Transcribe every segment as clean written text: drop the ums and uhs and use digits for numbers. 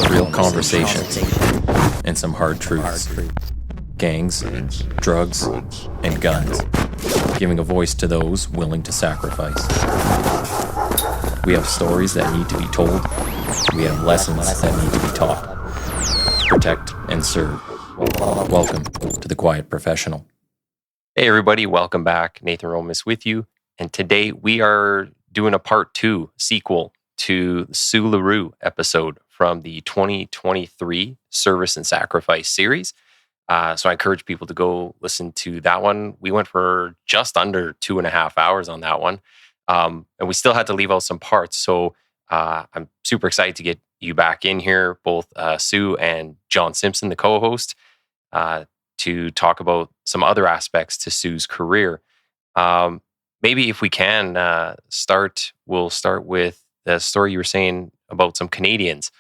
real conversations, and some hard truths. Gangs, drugs, and guns. Giving a voice to those willing to sacrifice. We have stories that need to be told. We have lessons that need to be taught. Protect and serve. Welcome to The Quiet Professional. Hey everybody, welcome back. Nathan Romas with you. And today we are doing a part 2 sequel to the Seaux LaRue episode from the 2023 Service and Sacrifice series. So I encourage people to go listen to that one. We went for just under 2.5 hours on that one. And we still had to leave out some parts. So I'm super excited to get you back in here, both Sue and John Simpson, the co-host, to talk about some other aspects to Sue's career. Maybe if we can we'll start with the story you were saying about some Canadians.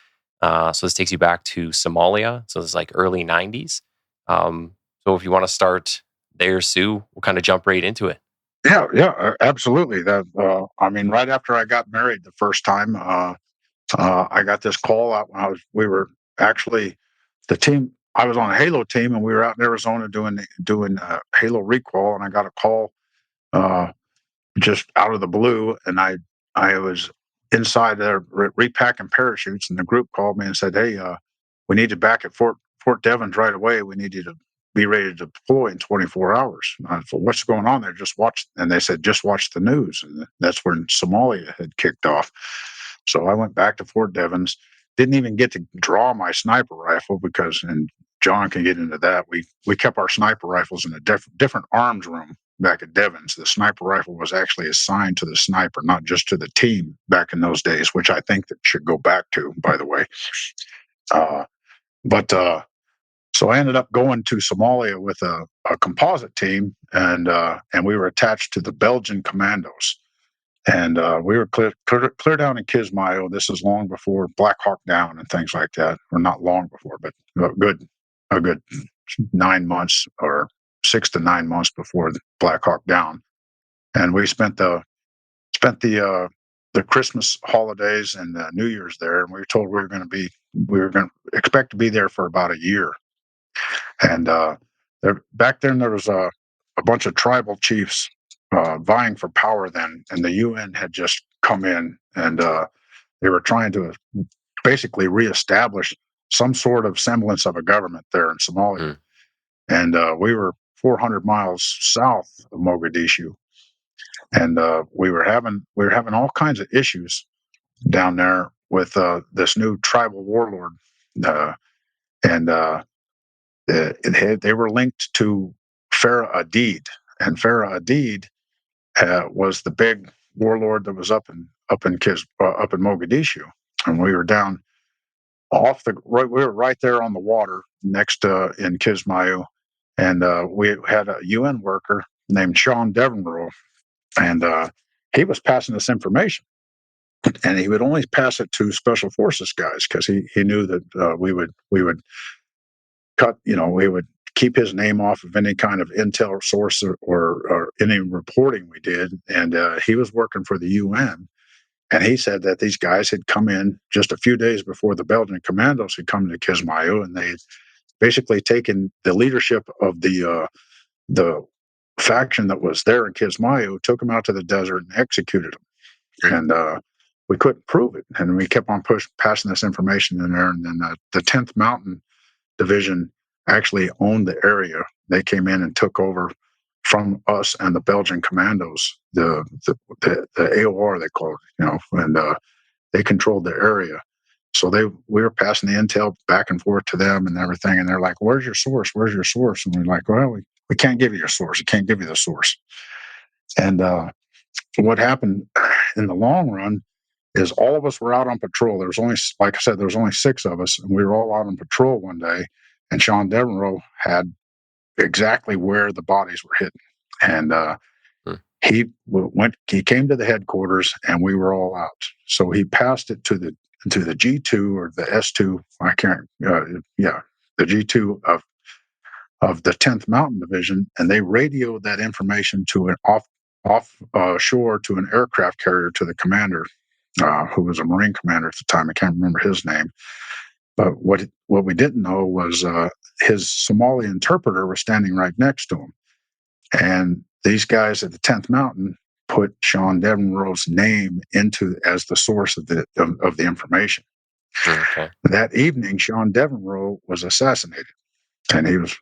So this takes you back to Somalia. So it's like early 90s. So if you want to start there, Sue, we'll kind of jump right into it. Yeah, absolutely. Right after I got married the first time, I got this call out when we were actually the team. I was on a Halo team, and we were out in Arizona doing Halo recall, and I got a call just out of the blue, and I was inside there repacking parachutes, and the group called me and said, "Hey, we need you back at Fort Devens right away. We need you to be ready to deploy in 24 hours." And I said, "What's going on there?" And they said, "Just watch the news." And that's when Somalia had kicked off. So I went back to Fort Devens, didn't even get to draw my sniper rifle and John can get into that. We kept our sniper rifles in a different arms room back at Devens. The sniper rifle was actually assigned to the sniper, not just to the team back in those days, which I think that should go back to, by the way. So I ended up going to Somalia with a composite team, and we were attached to the Belgian commandos. And we were clear down in Kismayo. This is long before Black Hawk Down and things like that, or not long before, but a good 9 months or 6 to 9 months before the Black Hawk Down. And we spent the Christmas holidays and New Year's there, and we were told we were going to expect to be there for about a year. And back then there was a bunch of tribal chiefs vying for power then, and the UN had just come in, and they were trying to basically reestablish some sort of semblance of a government there in Somalia. And we were 400 miles south of Mogadishu, and we were having all kinds of issues down there with this new tribal warlord, and they were linked to Farah Adid, and Farah Adid was the big warlord that was up in Mogadishu, and we were down we were right there on the water next in Kismayo, and we had a UN worker named Sean Devereaux, and he was passing us information, and he would only pass it to special forces guys because he knew that we would keep his name off of any kind of intel source or any reporting we did. And he was working for the UN. And he said that these guys had come in just a few days before the Belgian commandos had come to Kismayo, and they had basically taken the leadership of the faction that was there in Kismayo, took them out to the desert and executed them. And we couldn't prove it. And we kept on passing this information in there. And then the 10th Mountain Division actually owned the area. They came in and took over from us and the Belgian commandos, the AOR they called it, and they controlled the area. So we were passing the intel back and forth to them and everything, and they're like, "Where's your source? Where's your source?" And we're like, "Well, we can't give you your source. We can't give you the source." And what happened in the long run is all of us were out on patrol. There was only, like I said, there was only 6 of us, and we were all out on patrol one day, and Sean Devereaux had exactly where the bodies were hidden. And he came to the headquarters, and we were all out. So he passed it to the G2 or the S2. The G2 of the 10th Mountain Division, and they radioed that information to an offshore to an aircraft carrier to the commander, who was a Marine commander at the time. I can't remember his name. But what we didn't know was his Somali interpreter was standing right next to him. And these guys at the 10th Mountain put Sean Devereaux's name into as the source of the information. Okay. That evening, Sean Devereaux was assassinated, and he was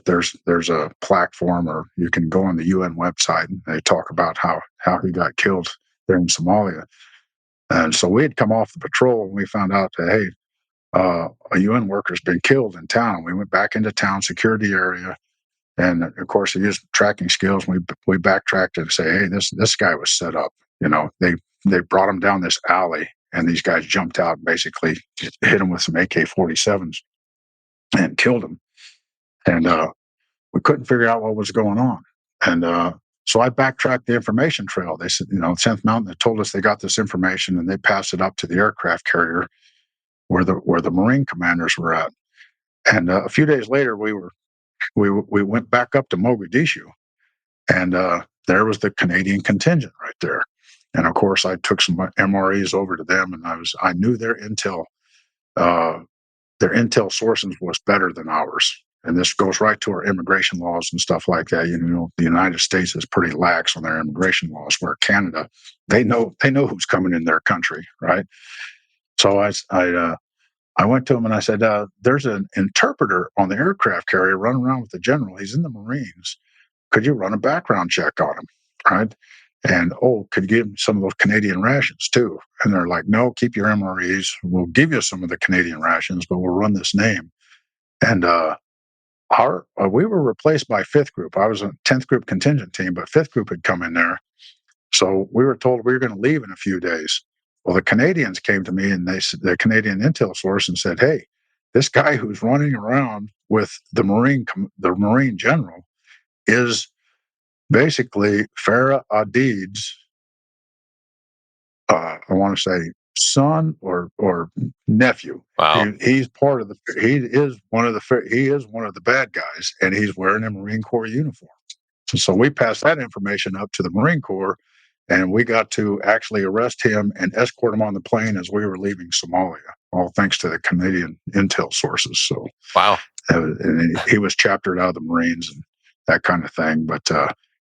there's a platform, or you can go on the UN website, and they talk about how he got killed there in Somalia. And so we had come off the patrol, and we found out that, hey, a UN worker's been killed in town. We went back into town, secured the area, and of course, he used tracking skills. We backtracked and say, hey, this guy was set up. They brought him down this alley, and these guys jumped out and basically hit him with some AK-47s and killed him. And we couldn't figure out what was going on. And so I backtracked the information trail. They said, 10th Mountain, they told us they got this information, and they passed it up to the aircraft carrier where the Marine commanders were at. And a few days later, we went back up to Mogadishu, and there was the Canadian contingent right there. And of course, I took some MREs over to them, and I knew their intel sources was better than ours. And this goes right to our immigration laws and stuff like that. The United States is pretty lax on their immigration laws, where Canada, they know who's coming in their country, right? So I went to him and I said, there's an interpreter on the aircraft carrier running around with the general. He's in the Marines. Could you run a background check on him? Right. And, could you give him some of those Canadian rations too? And they're like, no, keep your MREs. We'll give you some of the Canadian rations, but we'll run this name. And we were replaced by 5th Group. I was a 10th Group contingent team, but 5th Group had come in there. So we were told we were going to leave in a few days. Well, the Canadians came to me, and the Canadian intel source, and said, hey, this guy who's running around with the Marine general is basically Farah Adid's, I want to say, son or nephew. Wow. He is one of the bad guys, and he's wearing a Marine Corps uniform. So we passed that information up to the Marine Corps, and we got to actually arrest him and escort him on the plane as we were leaving Somalia, all thanks to the Canadian intel sources. So, Wow. and he was chaptered out of the Marines and that kind of thing. But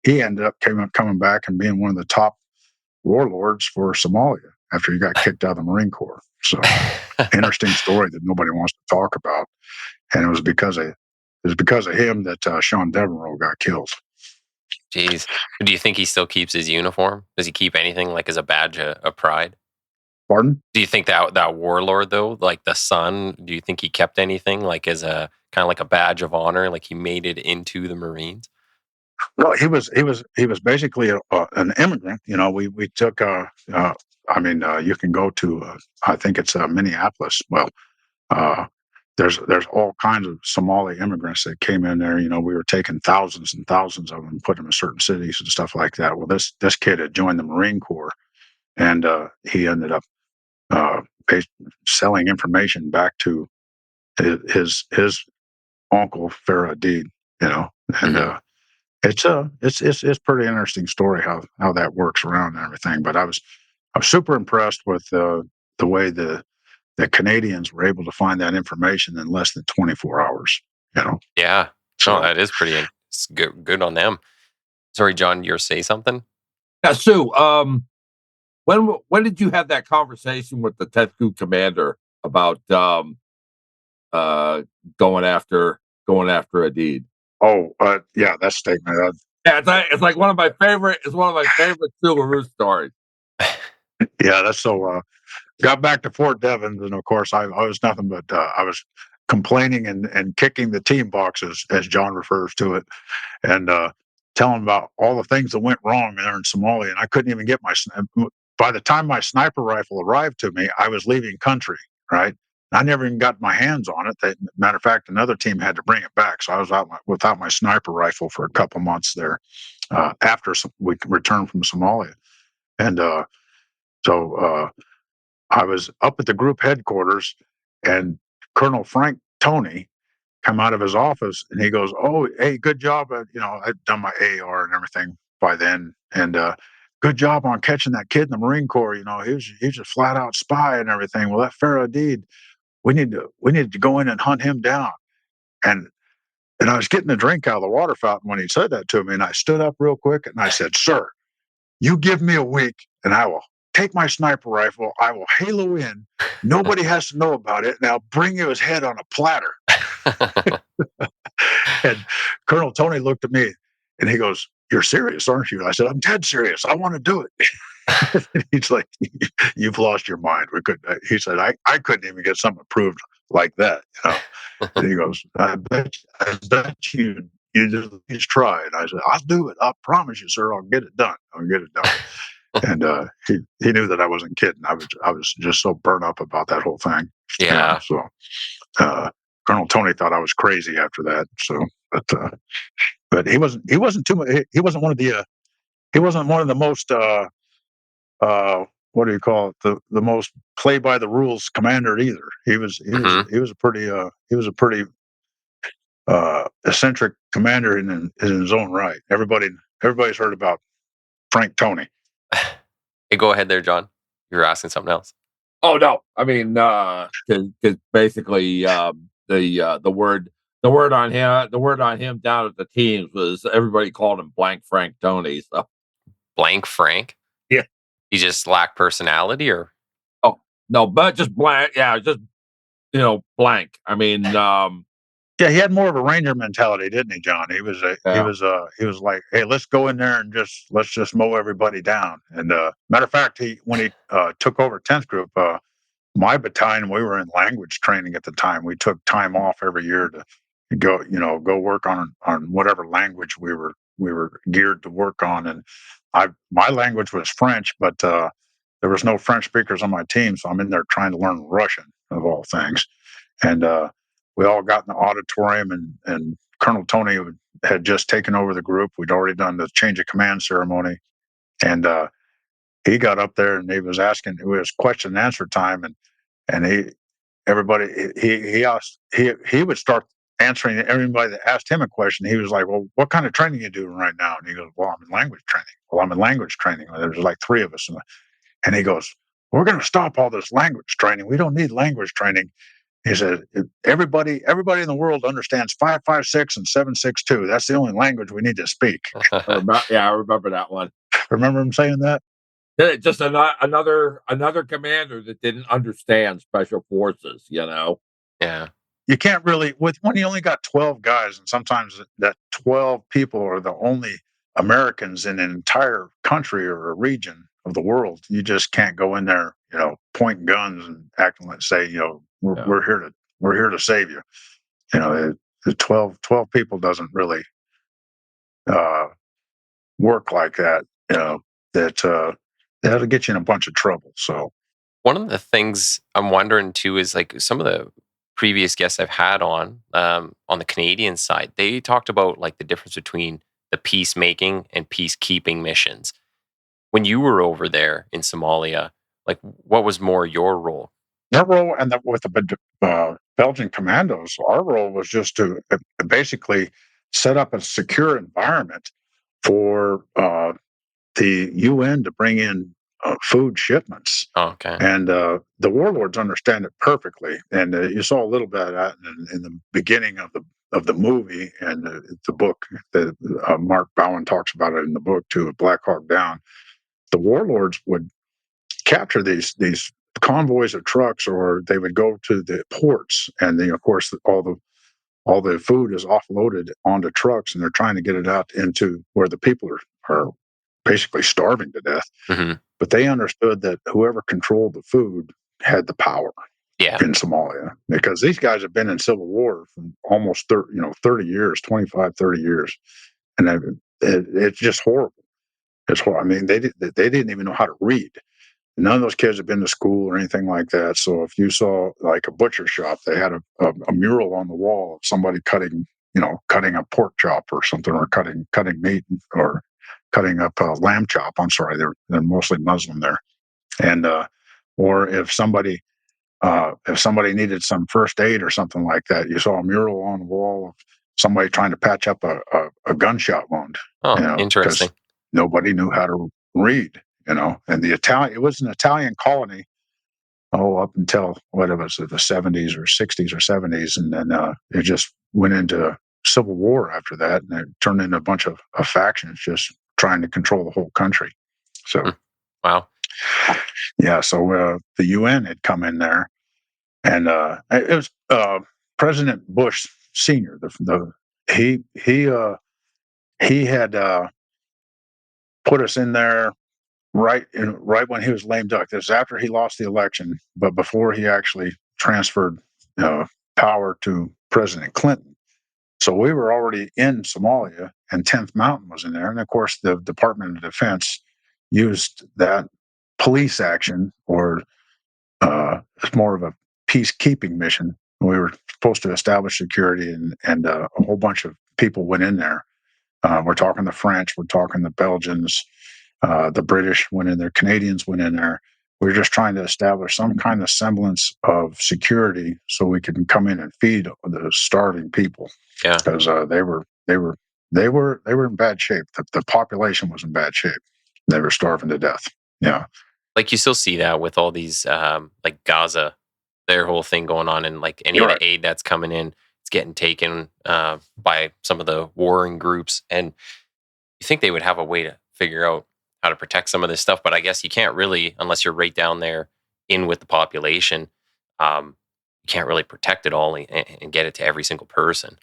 he ended up coming back and being one of the top warlords for Somalia after he got kicked out of the Marine Corps. So, interesting story that nobody wants to talk about. And it was because of him that Sean Devereaux got killed. Jeez. Do you think he still keeps his uniform? Does he keep anything like as a badge of pride? Pardon? Do you think that warlord though, like the son, do you think he kept anything like as a kind of like a badge of honor, like he made it into the Marines? No, he was basically an immigrant. We took. You can go to. I think it's Minneapolis. Well, there's all kinds of Somali immigrants that came in there. We were taking thousands and thousands of them, and putting them in certain cities and stuff like that. Well, this kid had joined the Marine Corps, and he ended up selling information back to his uncle Farah Deed. And it's pretty interesting story how that works around and everything. But I was super impressed with the way the Canadians were able to find that information in less than 24 hours. Yeah. So No, that is pretty good on them. Sorry, John, you're say something? Yeah, Sue. When did you have that conversation with the 10th Group commander about going after Adid? Yeah, that statement. Yeah, it's like one of my favorite. It's one of my favorite Subaru stories. Yeah, that's so. Got back to Fort Devens, and of course, I was nothing but I was complaining and kicking the team boxes, as John refers to it, and telling about all the things that went wrong there in Somalia. And I couldn't even get by the time my sniper rifle arrived to me, I was leaving country. Right, I never even got my hands on it. Matter of fact, another team had to bring it back, so I was without my sniper rifle for a couple months there after we returned from Somalia, and so. I was up at the group headquarters, and Colonel Frank Tony come out of his office, and he goes, "Oh, hey, good job." I'd done my AR and everything by then, and good job on catching that kid in the Marine Corps. He's a flat out spy and everything. Well, that Farah Deed, we need to go in and hunt him down. And I was getting a drink out of the water fountain when he said that to me, and I stood up real quick and I said, "Sir, you give me a week, and I will take my sniper rifle. I will halo in. Nobody has to know about it, and I'll bring you his head on a platter." And Colonel Tony looked at me, and he goes, "You're serious, aren't you?" I said, "I'm dead serious. I want to do it." He's like, "You've lost your mind." He said, I couldn't even get something approved like that. And he goes, I bet you just try it. I said, "I'll do it. I promise you, sir. I'll get it done. I'll get it done." And he knew that I wasn't kidding. I was just so burnt up about that whole thing. Yeah. Colonel Tony thought I was crazy after that. So, but he wasn't too much. He wasn't one of the most what do you call it? The most play by the rules commander either. He was a pretty eccentric commander in his own right. Everybody's heard about Frank Tony. Hey, go ahead there, John. You're asking something else. Oh no, I mean, because basically, the word on him down at the teams was everybody called him Blank Frank Tony. So Blank Frank? Yeah. He just lacked personality, or? Oh no, but just blank. Yeah, just blank. I mean, yeah, he had more of a Ranger mentality, didn't he, John? He was like, "Hey, let's go in there and let's just mow everybody down." And matter of fact, when he took over 10th Group, my battalion, we were in language training at the time. We took time off every year to go work on whatever language we were geared to work on. And my language was French, but there was no French speakers on my team, so I'm in there trying to learn Russian of all things. And we all got in the auditorium, and Colonel Tony had just taken over the group. We'd already done the change of command ceremony, and he got up there and he was asking. It was question and answer time, and he would start answering everybody that asked him a question. He was like, "Well, what kind of training are you doing right now?" And he goes, "Well, I'm in language training." "Well, I'm in language training." There was like three of us, and he goes, "We're going to stop all this language training. We don't need language training." He said, everybody in the world understands 5.56 and 7.62. That's the only language we need to speak. I remember that one. Remember him saying that? Just another commander that didn't understand special forces. Yeah. You can't really, when you only got 12 guys, and sometimes that 12 people are the only Americans in an entire country or a region of the world. You just can't go in there, pointing guns and acting like, say, we're here to save you. The 12 people doesn't really work like that. That'll get you in a bunch of trouble. So one of the things I'm wondering too is like some of the previous guests I've had on the Canadian side, they talked about like the difference between the peacemaking and peacekeeping missions. When you were over there in Somalia, like what was more your role? Our role, and with the Belgian commandos, our role was just to basically set up a secure environment for the UN to bring in food shipments. Oh, okay. And the warlords understand it perfectly. And you saw a little bit of that in the beginning of the movie and the book that Mark Bowen talks about it in the book too, Black Hawk Down. The warlords would capture these convoys of trucks, or they would go to the ports, and then of course all the food is offloaded onto trucks, and they're trying to get it out into where the people are basically starving to death. Mm-hmm. But they understood that whoever controlled the food had the power in Somalia, because these guys have been in civil war for almost 30 years, 25, 30 years. And it's just horrible. It's horrible. I mean, they didn't even know how to read. None of those kids had been to school or anything like that. So if you saw like a butcher shop, they had a mural on the wall of somebody cutting a pork chop or something, or cutting meat, or cutting up a lamb chop. I'm sorry, they're mostly Muslim there. And or if somebody needed some first aid or something like that, you saw a mural on the wall of somebody trying to patch up a gunshot wound. Oh, interesting. Nobody knew how to read, and it was an Italian colony, up until what it was, the 70s or 60s or 70s. And then it just went into civil war after that. And it turned into a bunch of factions just trying to control the whole country. So, wow. Yeah. So the UN had come in there, and it was President Bush Sr. He had put us in there right when he was lame duck. This is after he lost the election, but before he actually transferred power to President Clinton. So we were already in Somalia, and 10th Mountain was in there. And of course, the Department of Defense used that police action, or it's more of a peacekeeping mission. We were supposed to establish security, and a whole bunch of people went in there. We're talking the French, we're talking the Belgians, the British went in there, Canadians went in there. We were just trying to establish some kind of semblance of security so we could come in and feed the starving people. Yeah, because they were in bad shape. The population was in bad shape. They were starving to death. Yeah, like you still see that with all these, like Gaza, their whole thing going on, and like any of the aid that's coming in, it's getting taken by some of the warring groups. And you think they would have a way to figure out how to protect some of this stuff, but I guess you can't really, unless you're right down there in with the population. You can't really protect it all and get it to every single person.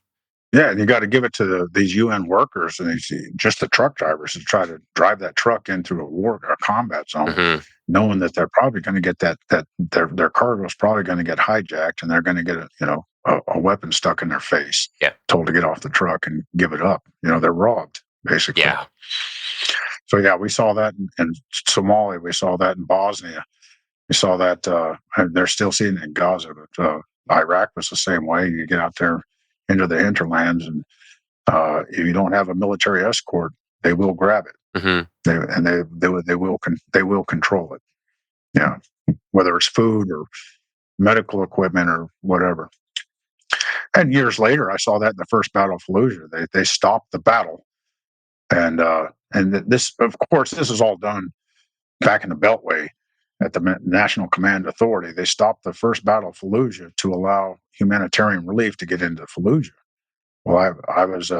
Yeah, and you got to give it to these UN workers and just the truck drivers to try to drive that truck into a combat zone, knowing that they're probably going to get that their cargo is probably going to get hijacked, and they're going to get a weapon stuck in their face. Yeah, told to get off the truck and give it up. They're robbed, basically. Yeah. So yeah, we saw that in Somalia. We saw that in Bosnia. We saw that they're still seeing it in Gaza, but Iraq was the same way. You get out there into the hinterlands, and if you don't have a military escort, they will grab it. They will control it. Yeah, whether it's food or medical equipment or whatever. And years later, I saw that in the first Battle of Fallujah. They stopped the battle, and this, of course, this is all done back in the Beltway at the National Command Authority. They stopped the first Battle of Fallujah to allow humanitarian relief to get into Fallujah. Well, I was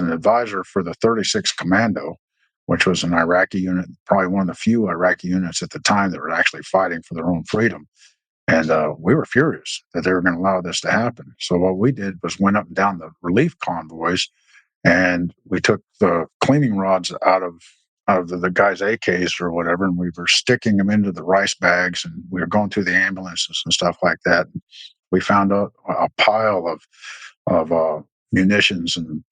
an advisor for the 36th Commando, which was an Iraqi unit, probably one of the few Iraqi units at the time that were actually fighting for their own freedom. And we were furious that they were going to allow this to happen. So what we did was went up and down the relief convoys, and we took the cleaning rods out of the guys' AKs or whatever, and we were sticking them into the rice bags, and we were going through the ambulances and stuff like that. We found a pile of munitions and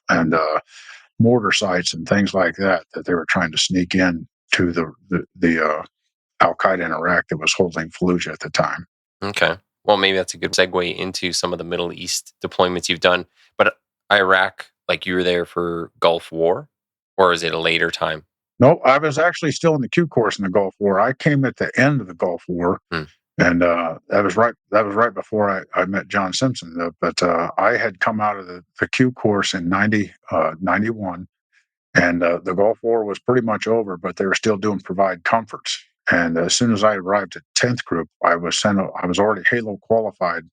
mortar sites and things like that they were trying to sneak in to the Al-Qaeda in Iraq that was holding Fallujah at the time. Okay. Well, maybe that's a good segue into some of the Middle East deployments you've done. But Iraq, like you were there for Gulf War, or is it a later time? No, I was actually still in the Q course in the Gulf War. I came at the end of the Gulf War, and that was right before I met John Simpson. But I had come out of the Q course in 91, and the Gulf War was pretty much over, but they were still doing provide comforts. And as soon as I arrived at 10th Group, I was already Halo qualified,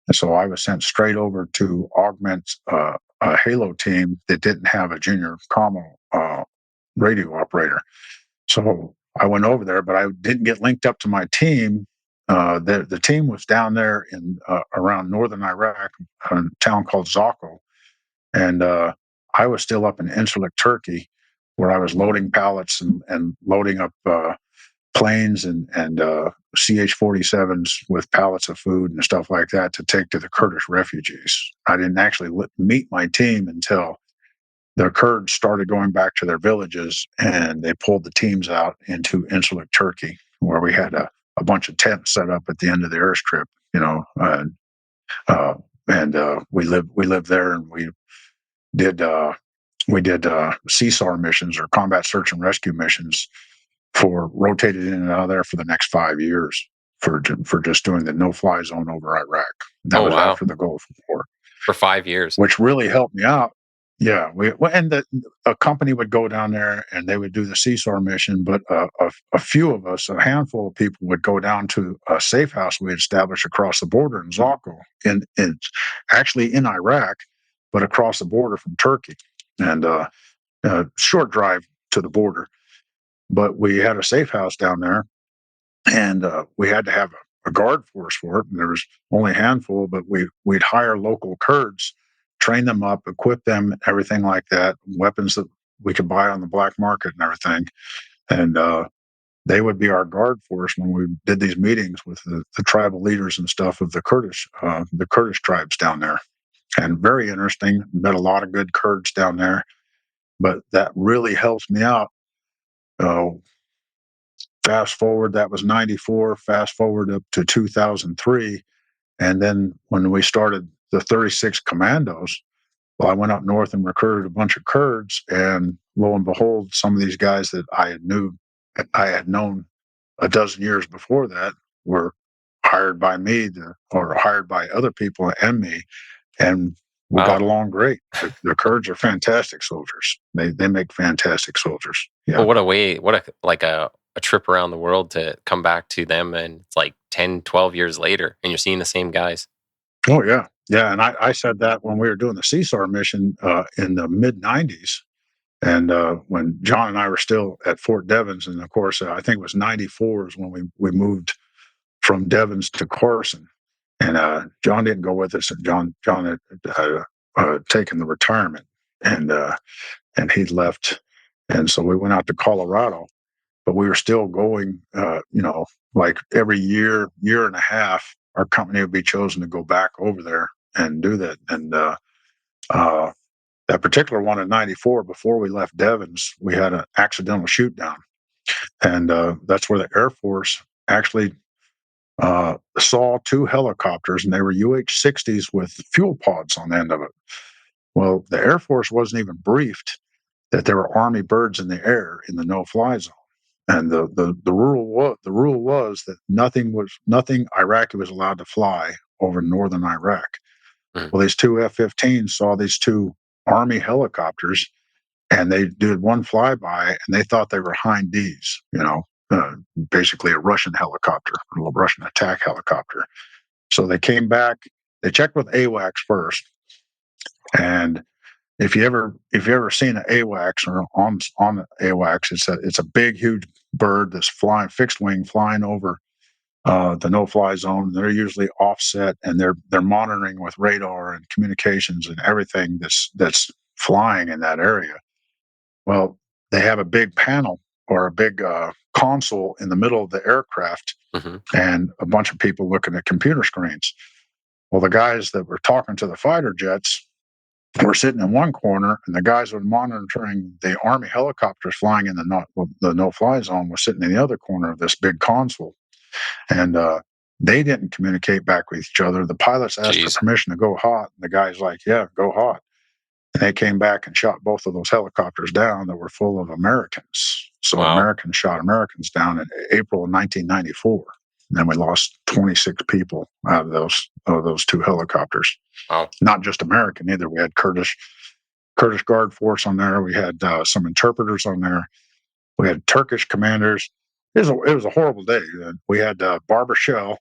and so I was sent straight over to augment a Halo team that didn't have a junior commo radio operator. So I went over there, but I didn't get linked up to my team. The team was down there in around northern Iraq, a town called Zocco, and I was still up in Incirlik, Turkey, where I was loading pallets and loading up planes and CH-47s with pallets of food and stuff like that to take to the Kurdish refugees. I didn't actually meet my team until the Kurds started going back to their villages, and they pulled the teams out into Incirlik, Turkey, where we had a bunch of tents set up at the end of the airstrip, and we lived there, and we did CSAR missions, or combat search and rescue missions, rotated in and out of there for the next 5 years for just doing the no-fly zone over Iraq. That was after the Gulf War. For 5 years. Which really helped me out. Yeah, a company would go down there and they would do the Seesaw mission, but a few of us, a handful of people, would go down to a safe house we had established across the border in Zocco, actually in Iraq, but across the border from Turkey, and short drive to the border. But we had a safe house down there, and we had to have a guard force for it. And there was only a handful, but we'd hire local Kurds, train them up, equip them, everything like that, weapons that we could buy on the black market and everything. And they would be our guard force when we did these meetings with the tribal leaders and stuff of the Kurdish tribes down there. And very interesting. Met a lot of good Kurds down there, but that really helps me out. Uh, Fast forward, that was 94. Fast forward up to 2003. And then when we started the 36 Commandos, well, I went up north and recruited a bunch of Kurds. And lo and behold, some of these guys that I had known a dozen years before that were hired by me or hired by other people and me. And we got Wow. along great. The Kurds are fantastic soldiers. They make fantastic soldiers. Yeah. Well, what a trip around the world to come back to them, and it's like 10, 12 years later and you're seeing the same guys. Oh yeah, yeah. And I said that when we were doing the Seesaw mission in the mid '90s, and when John and I were still at Fort Devens, and of course I think it was '94 is when we moved from Devens to Carson, and John didn't go with us. And John had taken the retirement, and he'd left, and so we went out to Colorado, but we were still going. Like every year and a half, our company would be chosen to go back over there and do that. And that particular one in '94, before we left Devens, we had an accidental shoot down, and that's where the Air Force actually saw two helicopters, and they were UH-60s with fuel pods on the end of it. Well, the Air Force wasn't even briefed that there were Army birds in the air in the no-fly zone. And the rule was that nothing Iraqi was allowed to fly over northern Iraq. Mhm. Well, these two F-15s saw these two Army helicopters, and they did one flyby, and they thought they were Hind Ds, basically a Russian helicopter, a Russian attack helicopter. So they came back. They checked with AWACS first, and if you ever seen an AWACS or on AWACS, it's a big, huge bird that's flying fixed wing, flying over the no-fly zone. They're usually offset, and they're monitoring with radar and communications and everything that's flying in that area. Well, they have a big panel or a big console in the middle of the aircraft, hmm and a bunch of people looking at computer screens. Well, the guys that were talking to the fighter jets were sitting in one corner, and the guys who were monitoring the Army helicopters flying in the no-fly zone was sitting in the other corner of this big console. And they didn't communicate back with each other. The pilots asked for Jeez. permission to go hot, and the guy's like, "Yeah, go hot." And they came back and shot both of those helicopters down that were full of Americans. So Wow. Americans shot Americans down in April of 1994. And then we lost 26 people out of those two helicopters. Wow. Not just American either. We had Kurdish Guard Force on there. We had some interpreters on there. We had Turkish commanders. It was a horrible day. We had Barbara Shell.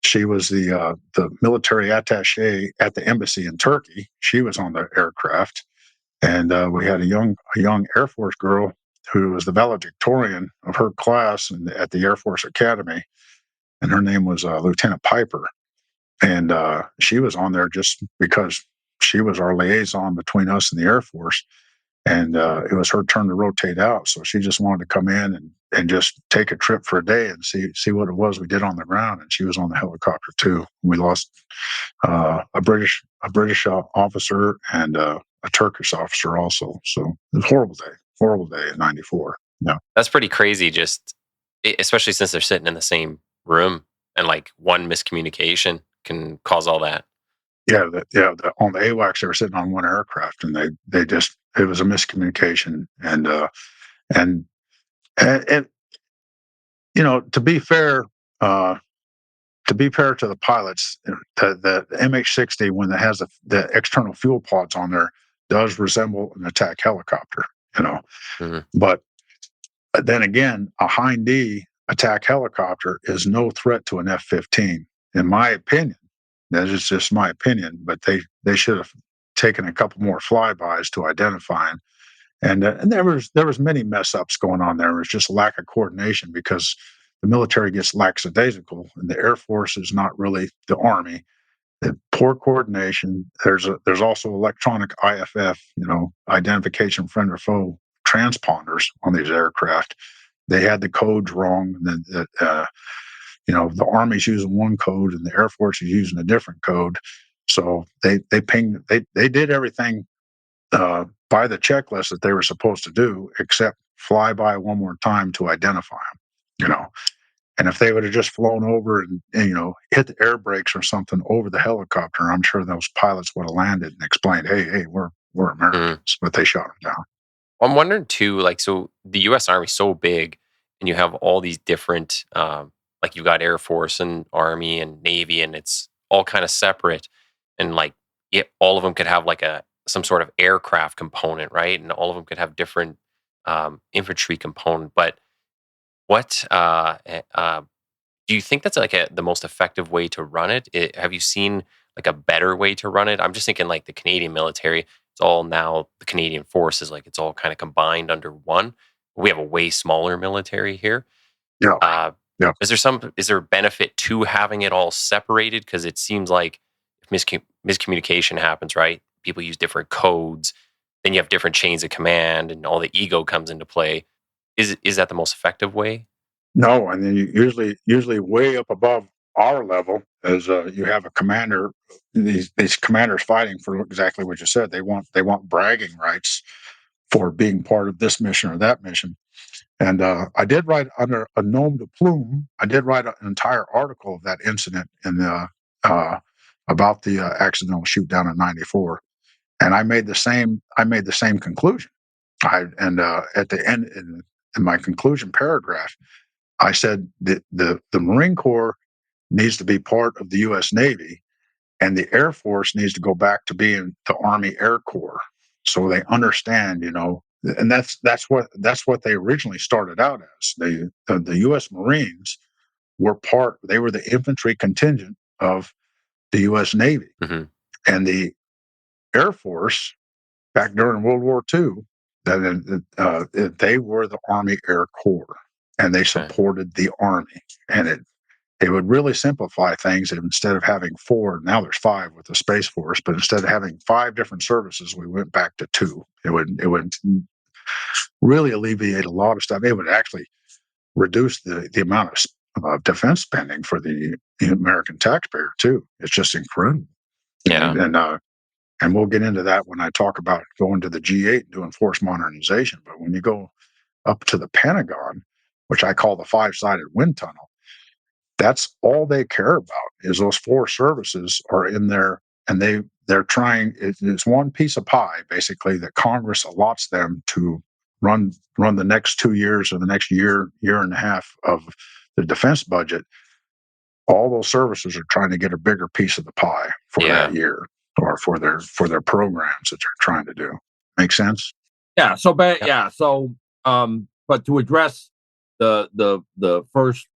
She was the military attaché at the embassy in Turkey. She was on the aircraft, and we had a young Air Force girl who was the valedictorian of her class at the Air Force Academy, and her name was Lieutenant Piper. And she was on there just because she was our liaison between us and the Air Force. And it was her turn to rotate out. So she just wanted to come in and just take a trip for a day and see what it was we did on the ground. And she was on the helicopter too. We lost a British officer and a Turkish officer also. So it was a horrible day in '94. Yeah. That's pretty crazy, especially since they're sitting in the same room and like one miscommunication can cause all that. Yeah, on the AWACS, they were sitting on one aircraft, and they just it was a miscommunication, and to be fair, to the pilots, the MH-60 when it has the external fuel pods on there, does resemble an attack helicopter, you know. Mhm. But then again, a Hind D attack helicopter is no threat to an F-15, in my opinion. That is just my opinion, but they should have taken a couple more flybys to identify him. And there was many mess ups going on there. It was just lack of coordination because the military gets lackadaisical, and the Air Force is not really the Army. The poor coordination. There's also electronic IFF, identification friend or foe transponders on these aircraft. They had the codes wrong. And then, the Army's using one code and the Air Force is using a different code. So they pinged. They did everything by the checklist that they were supposed to do, except fly by one more time to identify them. And if they would have just flown over and hit the air brakes or something over the helicopter, I'm sure those pilots would have landed and explained, "Hey, we're Americans," but they shot them down. I'm wondering too, like, so the U.S. Army is so big, and you have all these different, like you've got Air Force and Army and Navy, and it's all kind of separate, and like all of them could have like some sort of aircraft component, right? And all of them could have different infantry component. But what do you think that's like the most effective way to run it? Have you seen like a better way to run it? I'm just thinking like the Canadian military. It's all now the Canadian forces, like it's all kind of combined under one. We have a way smaller military here. Yeah, Uh, yeah. is there benefit to having it all separated? Because it seems like if miscommunication happens, right? People use different codes. Then you have different chains of command, and all the ego comes into play. Is that the most effective way? No, and then you usually way up above our level is you have a commander. These commanders fighting for exactly what you said. They want bragging rights for being part of this mission or that mission. And I did write under a nom de plume. I did write an entire article of that incident in about the accidental shoot down in '94, and I made the same. I made the same conclusion. At the end in my conclusion paragraph, I said that the Marine Corps needs to be part of the U.S. Navy, and the Air Force needs to go back to being the Army Air Corps, so they understand, and that's what they originally started out as. The U.S. Marines were part. They were the infantry contingent of the U.S. Navy, Hmm. and the Air Force back during World War II. They were the Army Air Corps, and they Okay. supported the Army, and it would really simplify things. Instead of having four, now there's five with the Space Force, but instead of having five different services, we went back to two. It would really alleviate a lot of stuff. It would actually reduce the amount of defense spending for the American taxpayer too. It's just incredible. Yeah. And we'll get into that when I talk about going to the G8 and doing force modernization. But when you go up to the Pentagon, which I call the five-sided wind tunnel, that's all they care about is those four services are in there, and they're trying. It's one piece of pie basically that Congress allots them to run the next 2 years or the next year and a half of the defense budget. All those services are trying to get a bigger piece of the pie for Yeah. that year or for their programs that they're trying to do. Make sense? Yeah. So, but Yep. yeah. So, but to address the first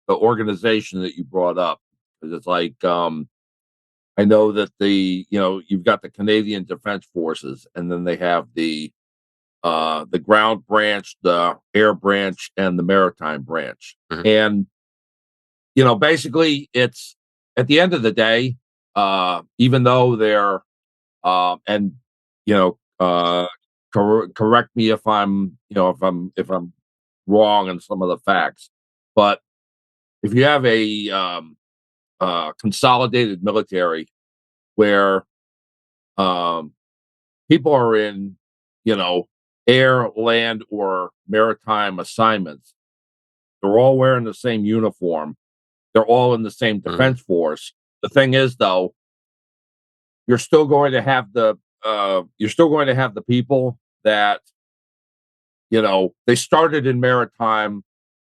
the organization that you brought up, because it's like I know that you've got the Canadian Defense Forces, and then they have the ground branch, the air branch, and the maritime branch, Mhm. and basically it's at the end of the day, even though they're and you know correct me if I'm if I'm wrong on some of the facts, but if you have a consolidated military where um, people are in air, land, or maritime assignments, they're all wearing the same uniform, they're all in the same Mhm. defense force. The thing is, though, you're still going to have the people that they started in maritime.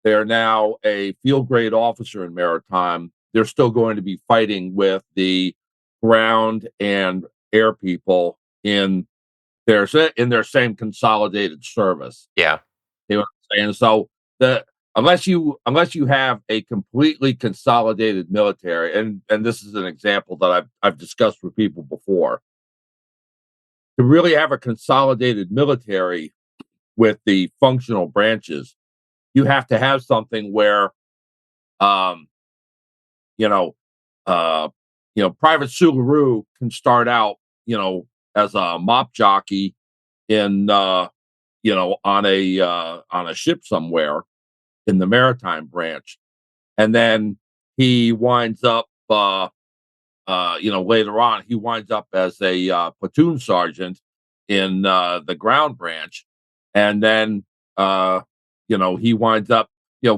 They're now a field grade officer in maritime. They're still going to be fighting with the ground and air people in their same consolidated service. Yeah. You know what I'm saying? So the unless you have a completely consolidated military, and this is an example that I've discussed with people before, to really have a consolidated military with the functional branches, you have to have something where, um, you know, uh, Private Sularoo can start out, as a mop jockey in, on a ship somewhere in the maritime branch, and then he winds up, later on, he winds up as a platoon sergeant in the ground branch, and then he winds up,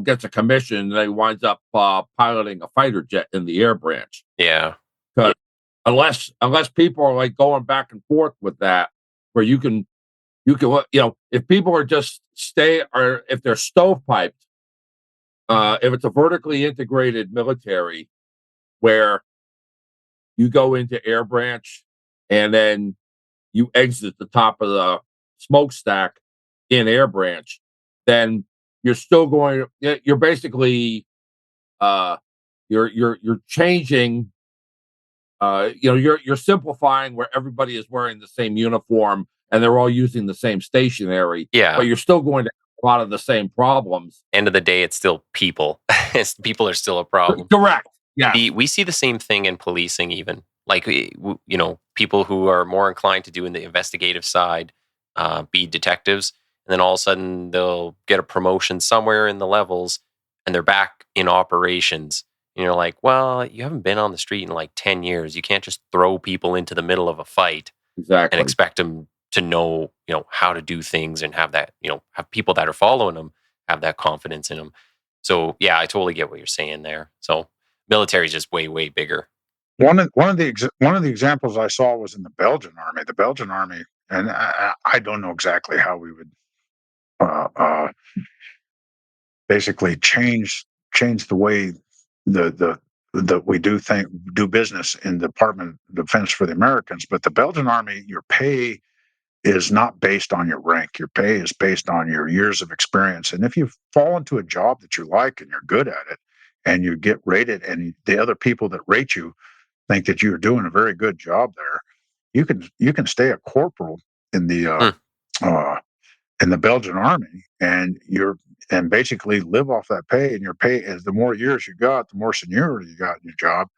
gets a commission, and then he winds up piloting a fighter jet in the air branch. Yeah. 'Cause unless people are like going back and forth with that, where if people are just or if they're stovepiped, if it's a vertically integrated military where you go into air branch and then you exit the top of the smokestack in air branch, then you're still going. You're basically you're changing. You're simplifying where everybody is wearing the same uniform and they're all using the same stationery. Yeah. But you're still going to have a lot of the same problems. End of the day, it's still people. People are still a problem. Correct. Yeah. We see the same thing in policing, even like people who are more inclined to do in the investigative side, be detectives, and then all of a sudden they'll get a promotion somewhere in the levels, and they're back in operations. And you're like, well, you haven't been on the street in like 10 years. You can't just throw people into the middle of a fight Exactly. and expect them to know, how to do things and have that, have people that are following them have that confidence in them. So yeah, I totally get what you're saying there. So military is just way, way bigger. One of the examples I saw was in the Belgian army. The Belgian army, and I don't know exactly how we would basically change the way that we do business in the Department of Defense for the Americans. But the Belgian army, your pay is not based on your rank. Your pay is based on your years of experience. And if you fall into a job that you like and you're good at it, and you get rated, and the other people that rate you think that you're doing a very good job there, you can stay a corporal in the Belgian army, and basically live off that pay. And your pay is, the more years you got, the more seniority you got in your job.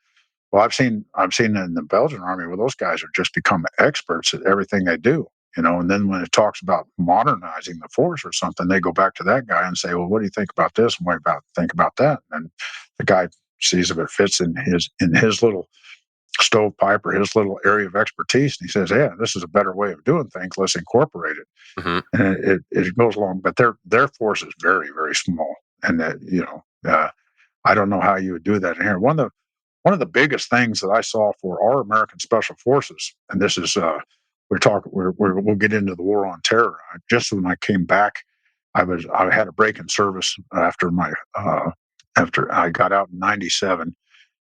Well, I've seen in the Belgian army where those guys are just become experts at everything they do. And then when it talks about modernizing the force or something, they go back to that guy and say, well, what do you think about this? And think about that? And the guy sees if it fits in his little stovepipe or his little area of expertise. And he says, yeah, this is a better way of doing things. Let's incorporate it. Mm-hmm. And it goes along, but their force is very, very small. And that, I don't know how you would do that in here. One of the biggest things that I saw for our American Special Forces, and this is, we'll get into the war on terror. Just when I came back, I had a break in service after I got out in '97,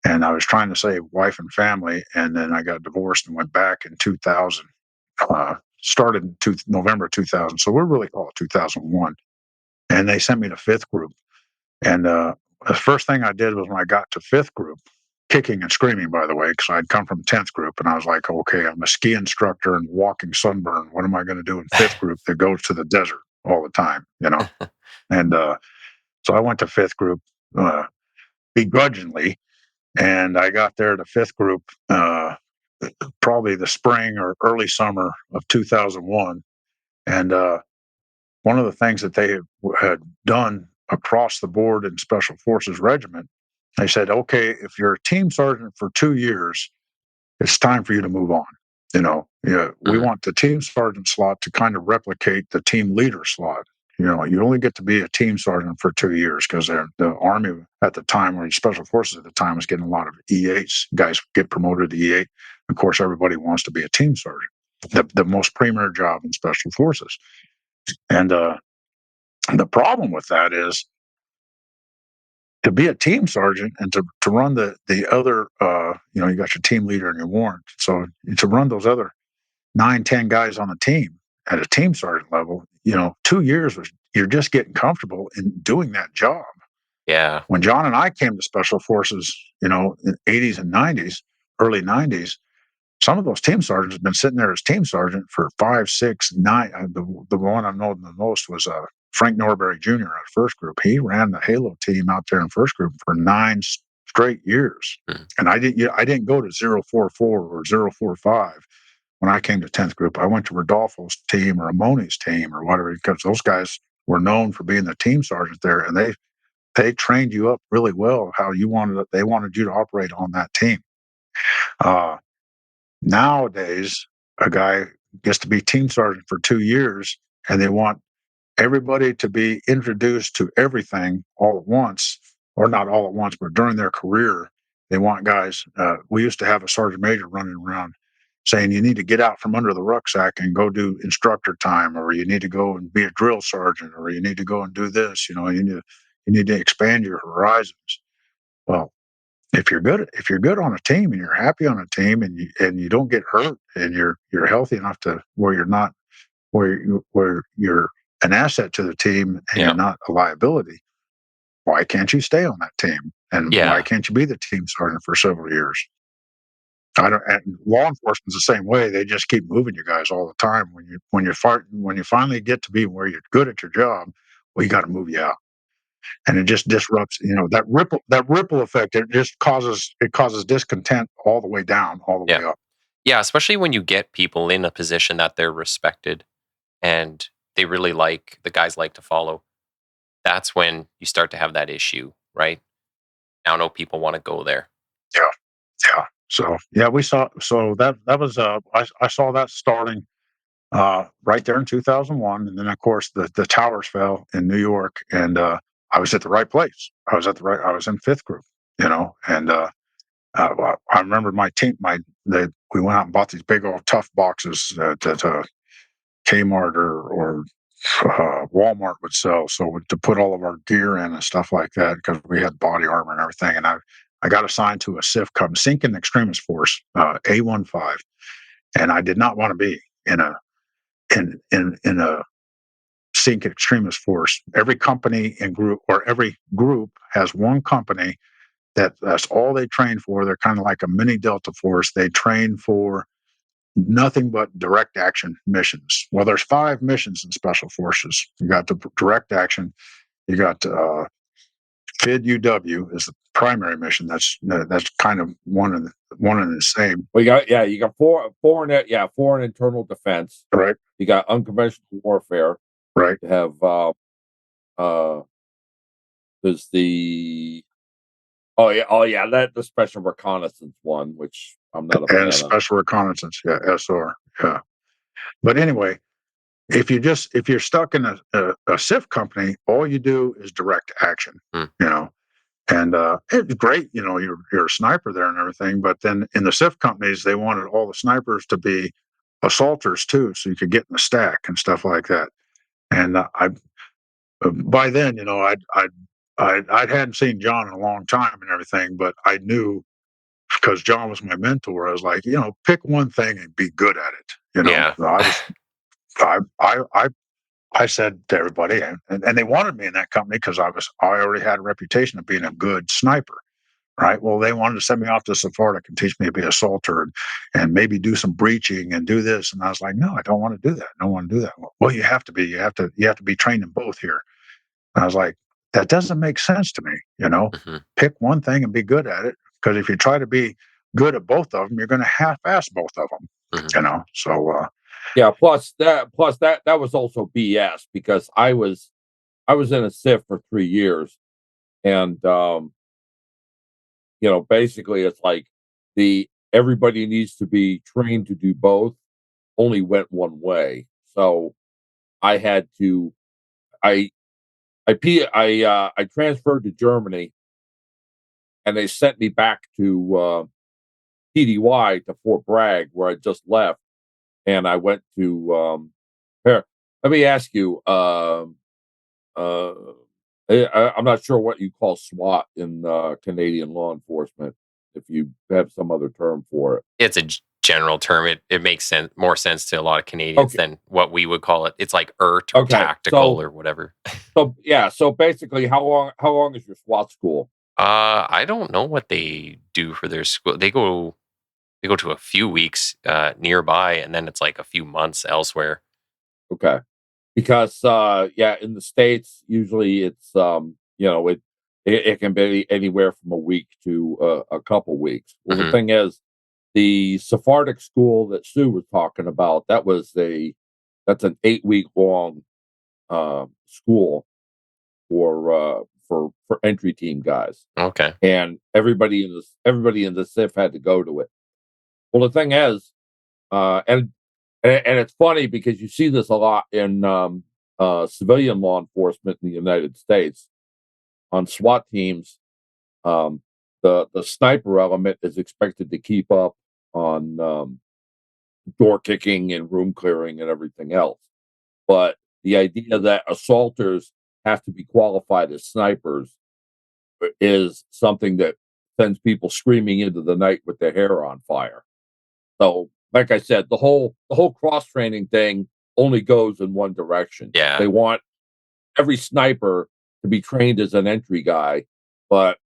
and I was trying to save wife and family, and then I got divorced and went back in 2000. Started in November 2000, so we're really call it 2001. And they sent me to fifth group, and the first thing I did was, when I got to fifth group, kicking and screaming, by the way, because I'd come from 10th group, and I was like, okay, I'm a ski instructor and walking sunburn. What am I going to do in fifth group that goes to the desert all the time, And so I went to fifth group begrudgingly, and I got there to fifth group probably the spring or early summer of 2001. And one of the things that they had done across the board in Special Forces Regiment, they said, okay, if you're a team sergeant for 2 years, it's time for you to move on. We want the team sergeant slot to kind of replicate the team leader slot. You only get to be a team sergeant for 2 years, because the Army at the time, or Special Forces at the time, was getting a lot of E8s. Guys get promoted to E8. Of course, everybody wants to be a team sergeant, the most premier job in Special Forces. And the problem with that is, to be a team sergeant and to run the other, you got your team leader and your warrant. So to run those other 9, 10 guys on a team at a team sergeant level, 2 years you're just getting comfortable in doing that job. Yeah. When John and I came to Special Forces, in the 80s and 90s, early 90s, some of those team sergeants have been sitting there as team sergeant for 5, 6, 9. The one I know the most was Frank Norbury Jr. out of first group. He ran the Halo team out there in first group for 9 straight years. And I didn't go to 044 or 045 when I came to 10th group. I went to Rodolfo's team or Amoni's team or whatever, because those guys were known for being the team sergeant there, and they trained you up really well how they wanted you to operate on that team. Nowadays, a guy gets to be team sergeant for 2 years, and they want everybody to be introduced to everything all at once, or not all at once, but during their career. They want guys. We used to have a sergeant major running around saying, you need to get out from under the rucksack and go do instructor time, or you need to go and be a drill sergeant, or you need to go and do this. You need to expand your horizons. Well, if you're good on a team and you're happy on a team, and you don't get hurt, and you're healthy enough to where you're an asset to the team, and you're not a liability, why can't you stay on that team? And why can't you be the team sergeant for several years? And law enforcement's the same way. They just keep moving you guys all the time. When you finally get to be where you're good at your job, well, you got to move you out. And it just disrupts, that ripple effect. It just causes discontent all the way down, all the way up. Yeah, especially when you get people in a position that they're respected and they really the guys like to follow. That's when you start to have that issue, right? Now no people want to go there. Yeah. So we saw. So that was I saw that starting right there in 2001, and then of course the towers fell in New York, and I was at the right place. I was in 5th group, and I remember my team. We went out and bought these big old tough boxes that Kmart or Walmart would sell, so to put all of our gear in and stuff like that, because we had body armor and everything. And I got assigned to a SIF company, Sinking Extremist Force, A15, and I did not want to be in a Sinking Extremist Force. Every company and group, or every group, has one company that's all they train for. They're kind of like a mini Delta Force. They train for nothing but direct action missions. Well, there's 5 missions in Special Forces. You got the direct action. You got FID UW is the primary mission. That's kind of one and the same. Well, you got foreign internal defense. Right. You got unconventional warfare. Right. You have there's the the special reconnaissance one, which I'm not a fan of. Special reconnaissance, SR, yeah. But anyway, if you're stuck in a SIF company, all you do is direct action, and it's great, you're a sniper there and everything. But then in the SIF companies, they wanted all the snipers to be assaulters too, so you could get in the stack and stuff like that. And by then, I hadn't seen John in a long time and everything, but I knew, because John was my mentor. I was like, pick one thing and be good at it. Yeah. I said to everybody, and they wanted me in that company because I already had a reputation of being a good sniper, right? Well, they wanted to send me off to Sephardic and teach me to be a assaulter and maybe do some breaching and do this. And I was like, no, I don't want to do that. I don't want to do that. Well, you have to be. You have to be trained in both here. And I was like, that doesn't make sense to me. Mm-hmm. Pick one thing and be good at it. Because if you try to be good at both of them, you're going to half-ass both of them. Mm-hmm. So plus that was also BS, because I was in a SIF for 3 years, and basically it's like everybody needs to be trained to do both, only went one way. So I had to I transferred to Germany, and they sent me back to TDY, to Fort Bragg, where I just left, and I went to here. Let me ask you. I'm not sure what you call SWAT in Canadian law enforcement. If you have some other term for it, It's a general term. It makes more sense to a lot of Canadians than what we would call it. It's like ERT or tactical or whatever. So basically, how long is your SWAT school? I don't know what they do for their school. They go to a few weeks nearby, and then it's like a few months elsewhere. Okay. Because in the States, usually it's it can be anywhere from a week to a couple weeks. Well, the thing is, the Sephardic school that Sue was talking about, that's an 8-week long school for entry team guys. Okay. And everybody in the SIF had to go to it. Well, the thing is, and it's funny because you see this a lot in civilian law enforcement in the United States. On SWAT teams, the sniper element is expected to keep up on door kicking and room clearing and everything else. But the idea that assaulters have to be qualified as snipers is something that sends people screaming into the night with their hair on fire. So, like I said, the whole cross training thing only goes in one direction. Yeah. They want every sniper to be trained as an entry guy, but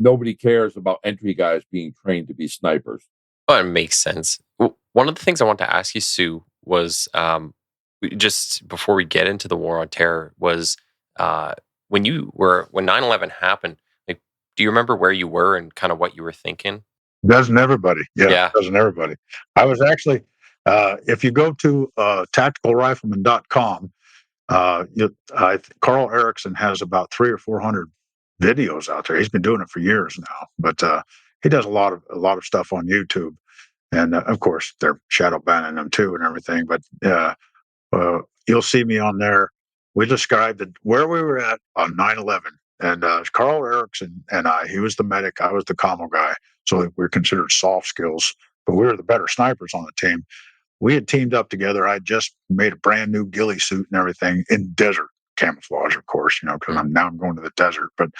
nobody cares about entry guys being trained to be snipers. Well, it makes sense. One of the things I want to ask you, Sue, was just before we get into the war on terror, was when 9/11 happened. Like, do you remember where you were and kind of what you were thinking? Doesn't everybody? Yeah. Doesn't everybody? I was actually, if you go to tacticalrifleman.com, Carl Erickson has about 300 or 400 videos out there. He's been doing it for years now, but he does a lot of stuff on YouTube, and of course they're shadow banning them too and everything. But you'll see me on there. We described where we were at on 9/11, and Carl Erickson and he was the medic, I was the commo guy, so we're considered soft skills, but we were the better snipers on the team. We had teamed up together. I just made a brand new ghillie suit and everything in desert camouflage, of course, because I'm going to the desert. But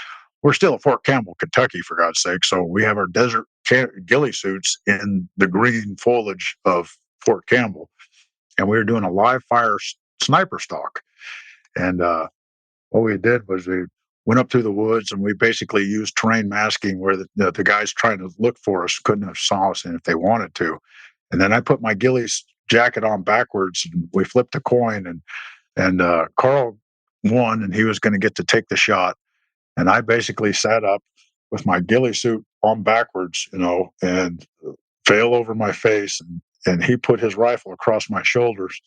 we're still at Fort Campbell, Kentucky, for God's sake. So we have our desert ghillie suits in the green foliage of Fort Campbell, and we were doing a live fire sniper stalk. And what we did was we went up through the woods, and we basically used terrain masking where the guys trying to look for us couldn't have saw us, and if they wanted to. And then I put my ghillie's jacket on backwards, and we flipped a coin, and Carl won, and he was going to get to take the shot. And I basically sat up with my ghillie suit on backwards, and fell over my face, and he put his rifle across my shoulders,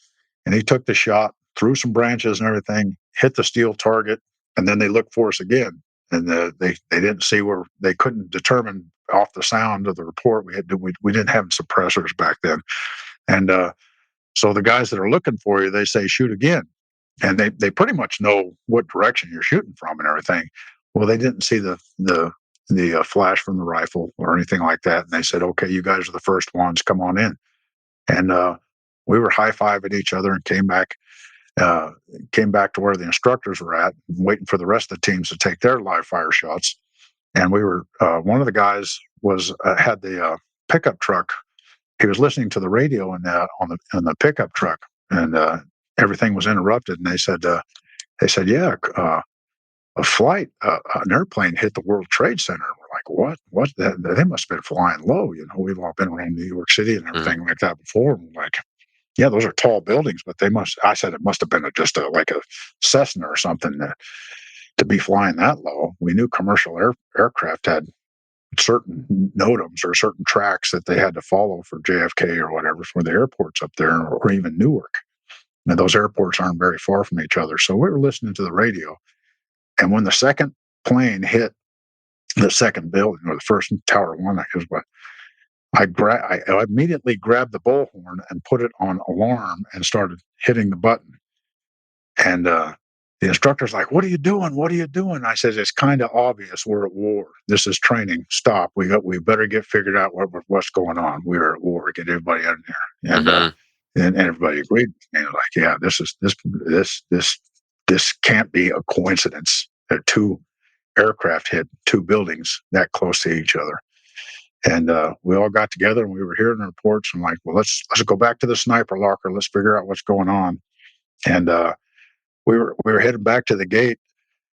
and he took the shot, threw some branches and everything, hit the steel target, and then they looked for us again. And they didn't see where, they couldn't determine off the sound of the report. We didn't have suppressors back then, and so the guys that are looking for you, they say shoot again, and they pretty much know what direction you're shooting from and everything. Well, they didn't see the flash from the rifle or anything like that, and they said, "Okay, you guys are the first ones. Come on in." And we were high-fiving each other and came back to where the instructors were at, waiting for the rest of the teams to take their live fire shots. And we were one of the guys had the pickup truck. He was listening to the radio on the pickup truck, and everything was interrupted. And they said, "Yeah, an airplane hit the World Trade Center." We're like, "What? What? They must have been flying low." We've all been around New York City and everything like that before. And we're like, "Yeah, those are tall buildings, but they must." I said it must have been like a Cessna or something to be flying that low. We knew commercial aircraft had certain NOTAMs or certain tracks that they had to follow for JFK or whatever for the airports up there, or even Newark. And those airports aren't very far from each other. So we were listening to the radio, and when the second plane hit the second building, or the first Tower 1, is what I immediately grabbed the bullhorn and put it on alarm and started hitting the button. And the instructor's like, "What are you doing? What are you doing?" I says, "It's kind of obvious. We're at war. This is training. Stop. We better get figured out what's going on. We're at war. Get everybody out of there." And everybody agreed. And like, "Yeah, this can't be a coincidence that two aircraft hit two buildings that close to each other." And we all got together and we were hearing the reports and like, well, let's go back to the sniper locker. Let's figure out what's going on. And we were headed back to the gate.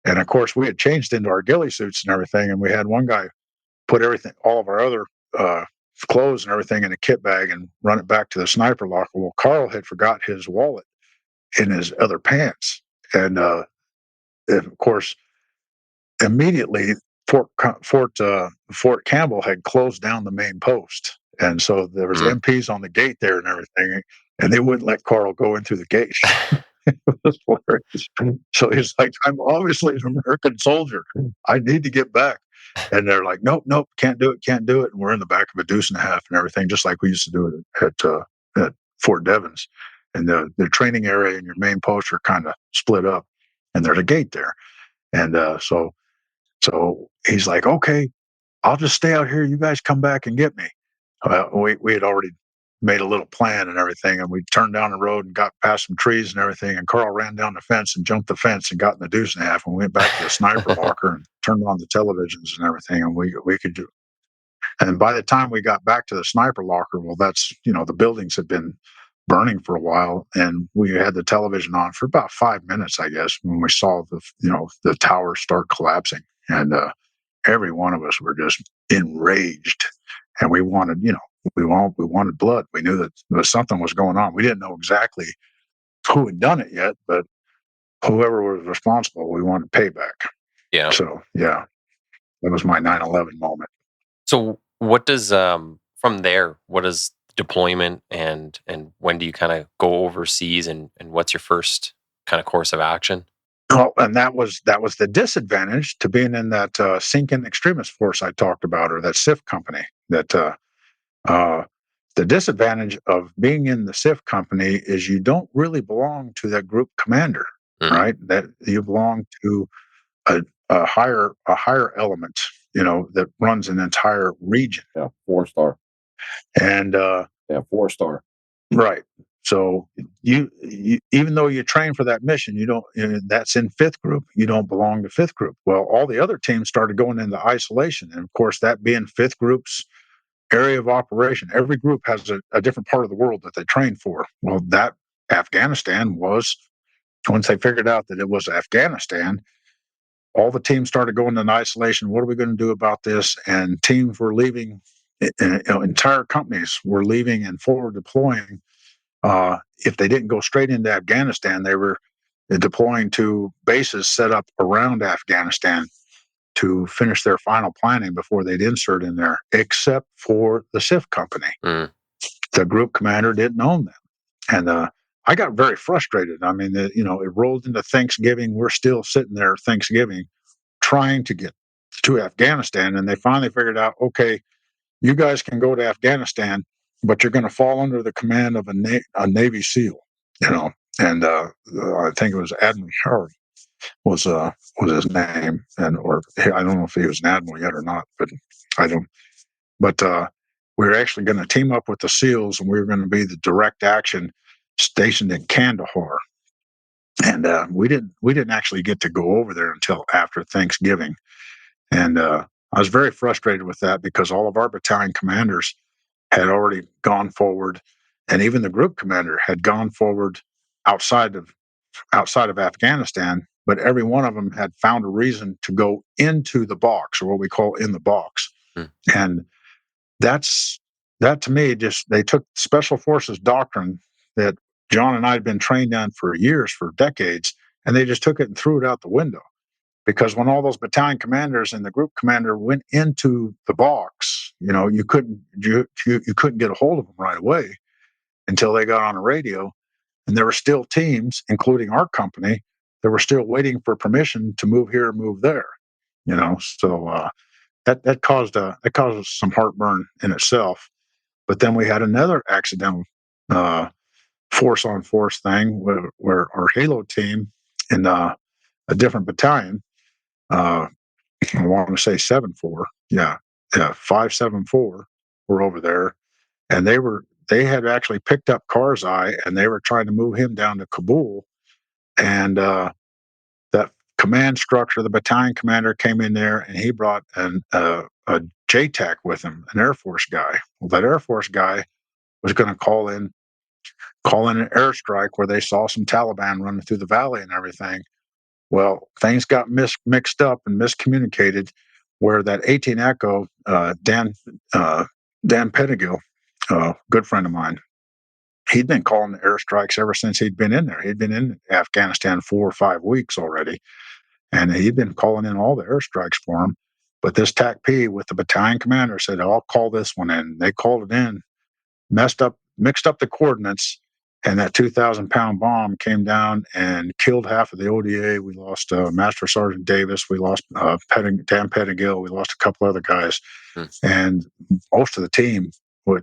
And of course, we had changed into our ghillie suits and everything. And we had one guy put everything, all of our other clothes and everything in a kit bag and run it back to the sniper locker. Well, Carl had forgot his wallet in his other pants. And of course, immediately Fort Campbell had closed down the main post, and so there was MPs on the gate there and everything, and they wouldn't let Carl go in through the gate. It was hilarious. So he's like, "I'm obviously an American soldier. I need to get back." And they're like, "Nope, nope, can't do it, can't do it." And we're in the back of a deuce and a half and everything, just like we used to do it at Fort Devens. And the training area and your main post are kind of split up, and there's a gate there. And so he's like, "Okay, I'll just stay out here. You guys come back and get me." We had already made a little plan and everything, and we turned down the road and got past some trees and everything. And Carl ran down the fence and jumped the fence and got in the deuce and a half. And we went back to the sniper locker and turned on the televisions and everything. And we could do. And by the time we got back to the sniper locker, well, that's the buildings had been burning for a while, and we had the television on for about 5 minutes, I guess, when we saw the tower start collapsing. And every one of us were just enraged, and we wanted blood. We knew that something was going on. We didn't know exactly who had done it yet, but whoever was responsible, we wanted payback. Yeah. So yeah, that was my 9/11 moment. So what does from there? What is deployment and when do you kind of go overseas and what's your first kind of course of action? Well, and that was the disadvantage to being in that Sinkin extremist force I talked about, or that SIF company. That the disadvantage of being in the SIF company is you don't really belong to that group commander, right? That you belong to a higher element, that runs an entire region. Yeah, 4-star. And 4-star. right. So you even though you train for that mission, you don't. That's in fifth group. You don't belong to fifth group. Well, all the other teams started going into isolation, and of course, that being fifth group's area of operation, every group has a different part of the world that they train for. Well, that Afghanistan was, once they figured out that it was Afghanistan, all the teams started going into isolation. What are we going to do about this? And teams were leaving. Entire companies were leaving and forward deploying. If they didn't go straight into Afghanistan, they were deploying to bases set up around Afghanistan to finish their final planning before they'd insert in there, except for the SIF company. The group commander didn't own them. And I got very frustrated. I mean, it rolled into Thanksgiving. We're still sitting there Thanksgiving trying to get to Afghanistan. And they finally figured out, okay, you guys can go to Afghanistan, but you're going to fall under the command of a Navy SEAL, and I think it was Admiral Howard was his name, or I don't know if he was an admiral yet or not, but I don't. But we were actually going to team up with the SEALs, and we were going to be the direct action stationed in Kandahar. And we didn't actually get to go over there until after Thanksgiving, and I was very frustrated with that because all of our battalion commanders had already gone forward, and even the group commander had gone forward outside of Afghanistan. But every one of them had found a reason to go into the box, or what we call in the box, and that to me, just they took special forces doctrine that John and I had been trained on for years, for decades, and they just took it and threw it out the window. Because when all those battalion commanders and the group commander went into the box, you couldn't get a hold of them right away until they got on the radio, and there were still teams, including our company, that were still waiting for permission to move here and move there. So that caused some heartburn in itself. But then we had another accidental force on force thing where our Halo team in a different battalion. I want to say 7-4. Yeah, 574 were over there, and they had actually picked up Karzai, and they were trying to move him down to Kabul. And that command structure, the battalion commander came in there, and he brought a JTAC with him, an Air Force guy. Well, that Air Force guy was going to call in an airstrike where they saw some Taliban running through the valley and everything. Well, things got mixed up and miscommunicated, where that 18 Echo, Dan Pettigill, good friend of mine, he'd been calling the airstrikes ever since he'd been in there. He'd been in Afghanistan 4 or 5 weeks already, and he'd been calling in all the airstrikes for him. But this TAC-P with the battalion commander said, "I'll call this one in." They called it in, mixed up the coordinates, and that 2,000-pound bomb came down and killed half of the ODA. We lost Master Sergeant Davis. We lost Dan Pettigill. We lost a couple other guys. And most of the team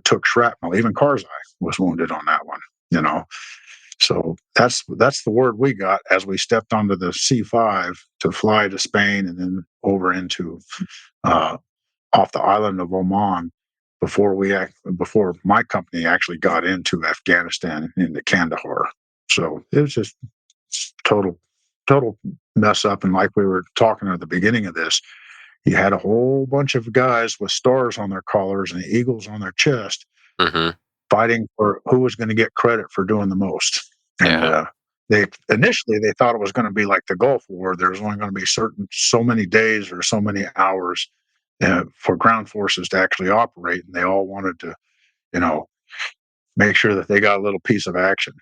took shrapnel. Even Karzai was wounded on that one, you know. So that's the word we got as we stepped onto the C-5 to fly to Spain and then over into off the island of Oman before my company actually got into Afghanistan, into Kandahar. So it was just total mess up. And like we were talking at the beginning of this, you had a whole bunch of guys with stars on their collars and eagles on their chest, fighting for who was going to get credit for doing the most. And they initially thought it was going to be like the Gulf War. There's only going to be so many days or so many hours for ground forces to actually operate, and they all wanted to, make sure that they got a little piece of action.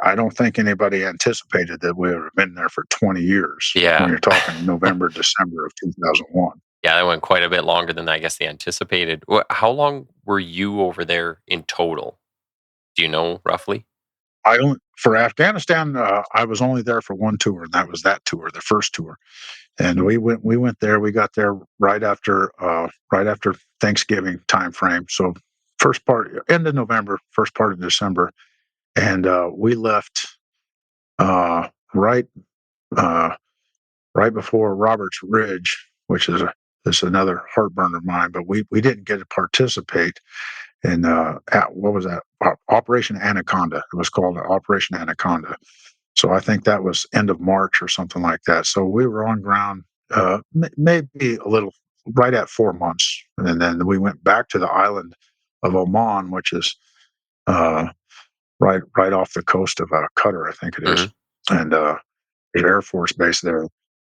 I don't think anybody anticipated that we would have been there for 20 years. Yeah. When you're talking November, December of 2001. Yeah, that went quite a bit longer than I guess they anticipated. How long were you over there in total? Do you know roughly? For Afghanistan, I was only there for one tour, and that was that tour, the first tour. And we went there. We got there right after Thanksgiving time frame. So end of November, first part of December, and we left right before Roberts Ridge, which is another heartburn of mine. But we didn't get to participate in what was that? Operation Anaconda. It was called Operation Anaconda. So I think that was end of March or something like that. So we were on ground maybe a little right at 4 months. And then we went back to the island of Oman, which is right off the coast of Qatar, I think it is. And the Air Force base there.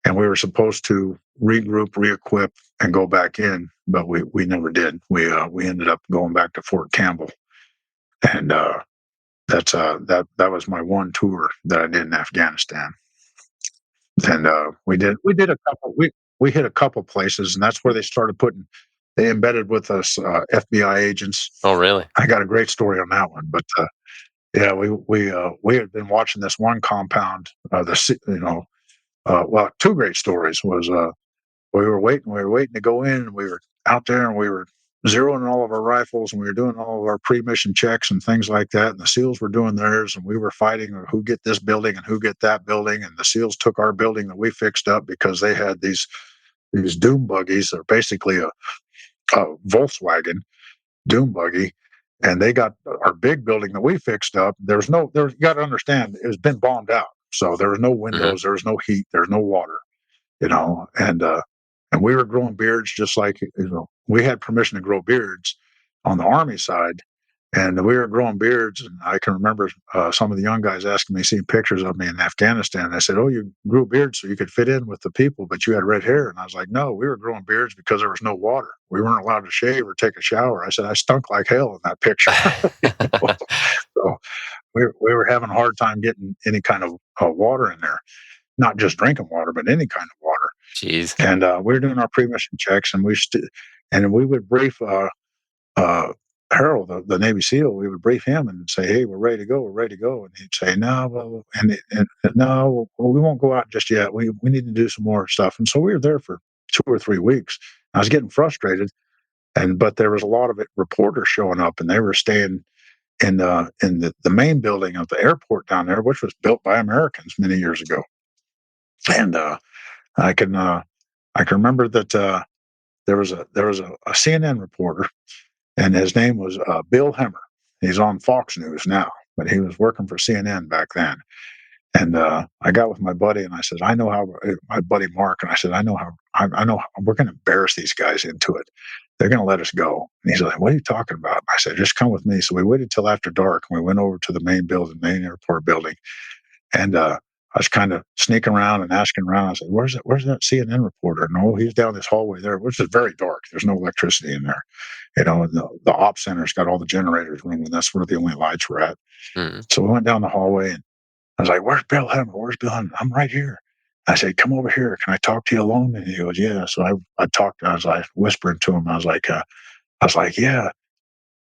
And we were supposed to regroup, re-equip, and go back in, but we never did. We ended up going back to Fort Campbell. And that was my one tour that I did in Afghanistan. And we did a couple. We hit a couple places, and that's where they embedded with us FBI agents. Oh, really? I got a great story on that one. But yeah, we had been watching this one compound. Two great stories was we were waiting to go in, and we were out there, and we were zeroing all of our rifles, and we were doing all of our pre-mission checks and things like that. And the SEALs were doing theirs, and we were fighting who get this building and who get that building. And the SEALs took our building that we fixed up because they had these doom buggies. They're basically a Volkswagen doom buggy, and they got our big building that we fixed up. You got to understand, it was been bombed out, so there was no windows, there was no heat, there's no water, and we were growing beards just like, we had permission to grow beards on the Army side, and we were growing beards. And I can remember some of the young guys asking me, seeing pictures of me in Afghanistan. I said, "Oh, you grew beards so you could fit in with the people, but you had red hair." And I was like, "No, we were growing beards because there was no water. We weren't allowed to shave or take a shower." I said, "I stunk like hell in that picture." So we were having a hard time getting any kind of water in there. Not just drinking water, but any kind of water. Jeez. And we were doing our pre-mission checks, and we would brief Harold, the Navy SEAL. We would brief him and say, "Hey, we're ready to go. We're ready to go." And he'd say, "No, well, no, we won't go out just yet. We need to do some more stuff." And so we were there for 2 or 3 weeks. I was getting frustrated, but there was a lot of reporters showing up, and they were staying in the main building of the airport down there, which was built by Americans many years ago. And I can remember that there was a CNN reporter, and his name was Bill Hemmer. He's on Fox News now, but he was working for CNN back then. And I got with my buddy, and I said, "I know how." My buddy Mark, and I said, "I know how we're going to embarrass these guys into it." they're going to let us go. And he's like, what are you talking about? I said, just come with me. So we waited till after dark, and we went over to the main building, main airport building. And I was kind of sneaking around and asking around. I said, where's that CNN reporter? No, he's down this hallway there, which is very dark. There's no electricity in there. And the op center's got all the generators running. That's where the only lights were at. Mm-hmm. So we went down the hallway, and I was like, where's Bill Hemmer? Where's Bill Hemmer? I'm right here. I said, come over here. Can I talk to you alone? And he goes, yeah. So I talked. I was like whispering to him. I was like, yeah,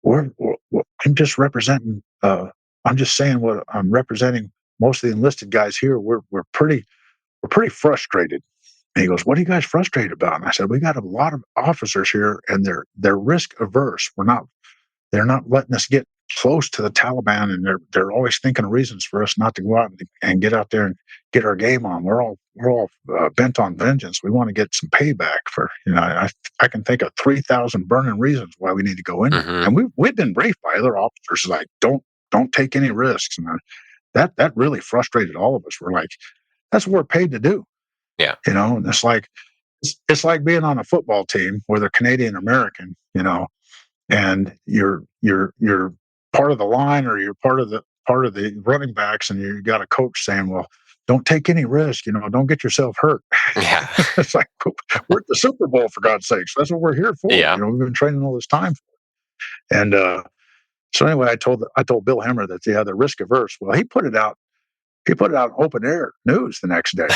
I'm just representing. I'm just saying what I'm representing. Most of the enlisted guys here, we're pretty frustrated. And he goes, what are you guys frustrated about? And I said, we got a lot of officers here, and they're risk averse. They're not letting us get close to the Taliban, and they're always thinking of reasons for us not to go out and get out there and get our game on. We're all bent on vengeance. We want to get some payback for, I can think of 3,000 burning reasons why we need to go in there. Mm-hmm. And we've been briefed by other officers like, don't take any risks. And that really frustrated all of us. We're like, that's what we're paid to do. Yeah. And it's like being on a football team where they're Canadian American, and you're part of the line, or you're part of the running backs, and you got a coach saying, well, don't take any risk, don't get yourself hurt. Yeah. It's like, we're at the Super Bowl, for God's sakes. That's what we're here for. Yeah. We've been training all this time for it. And so anyway, I told Bill Hemmer that the risk averse. Well, he put it out in open air news the next day.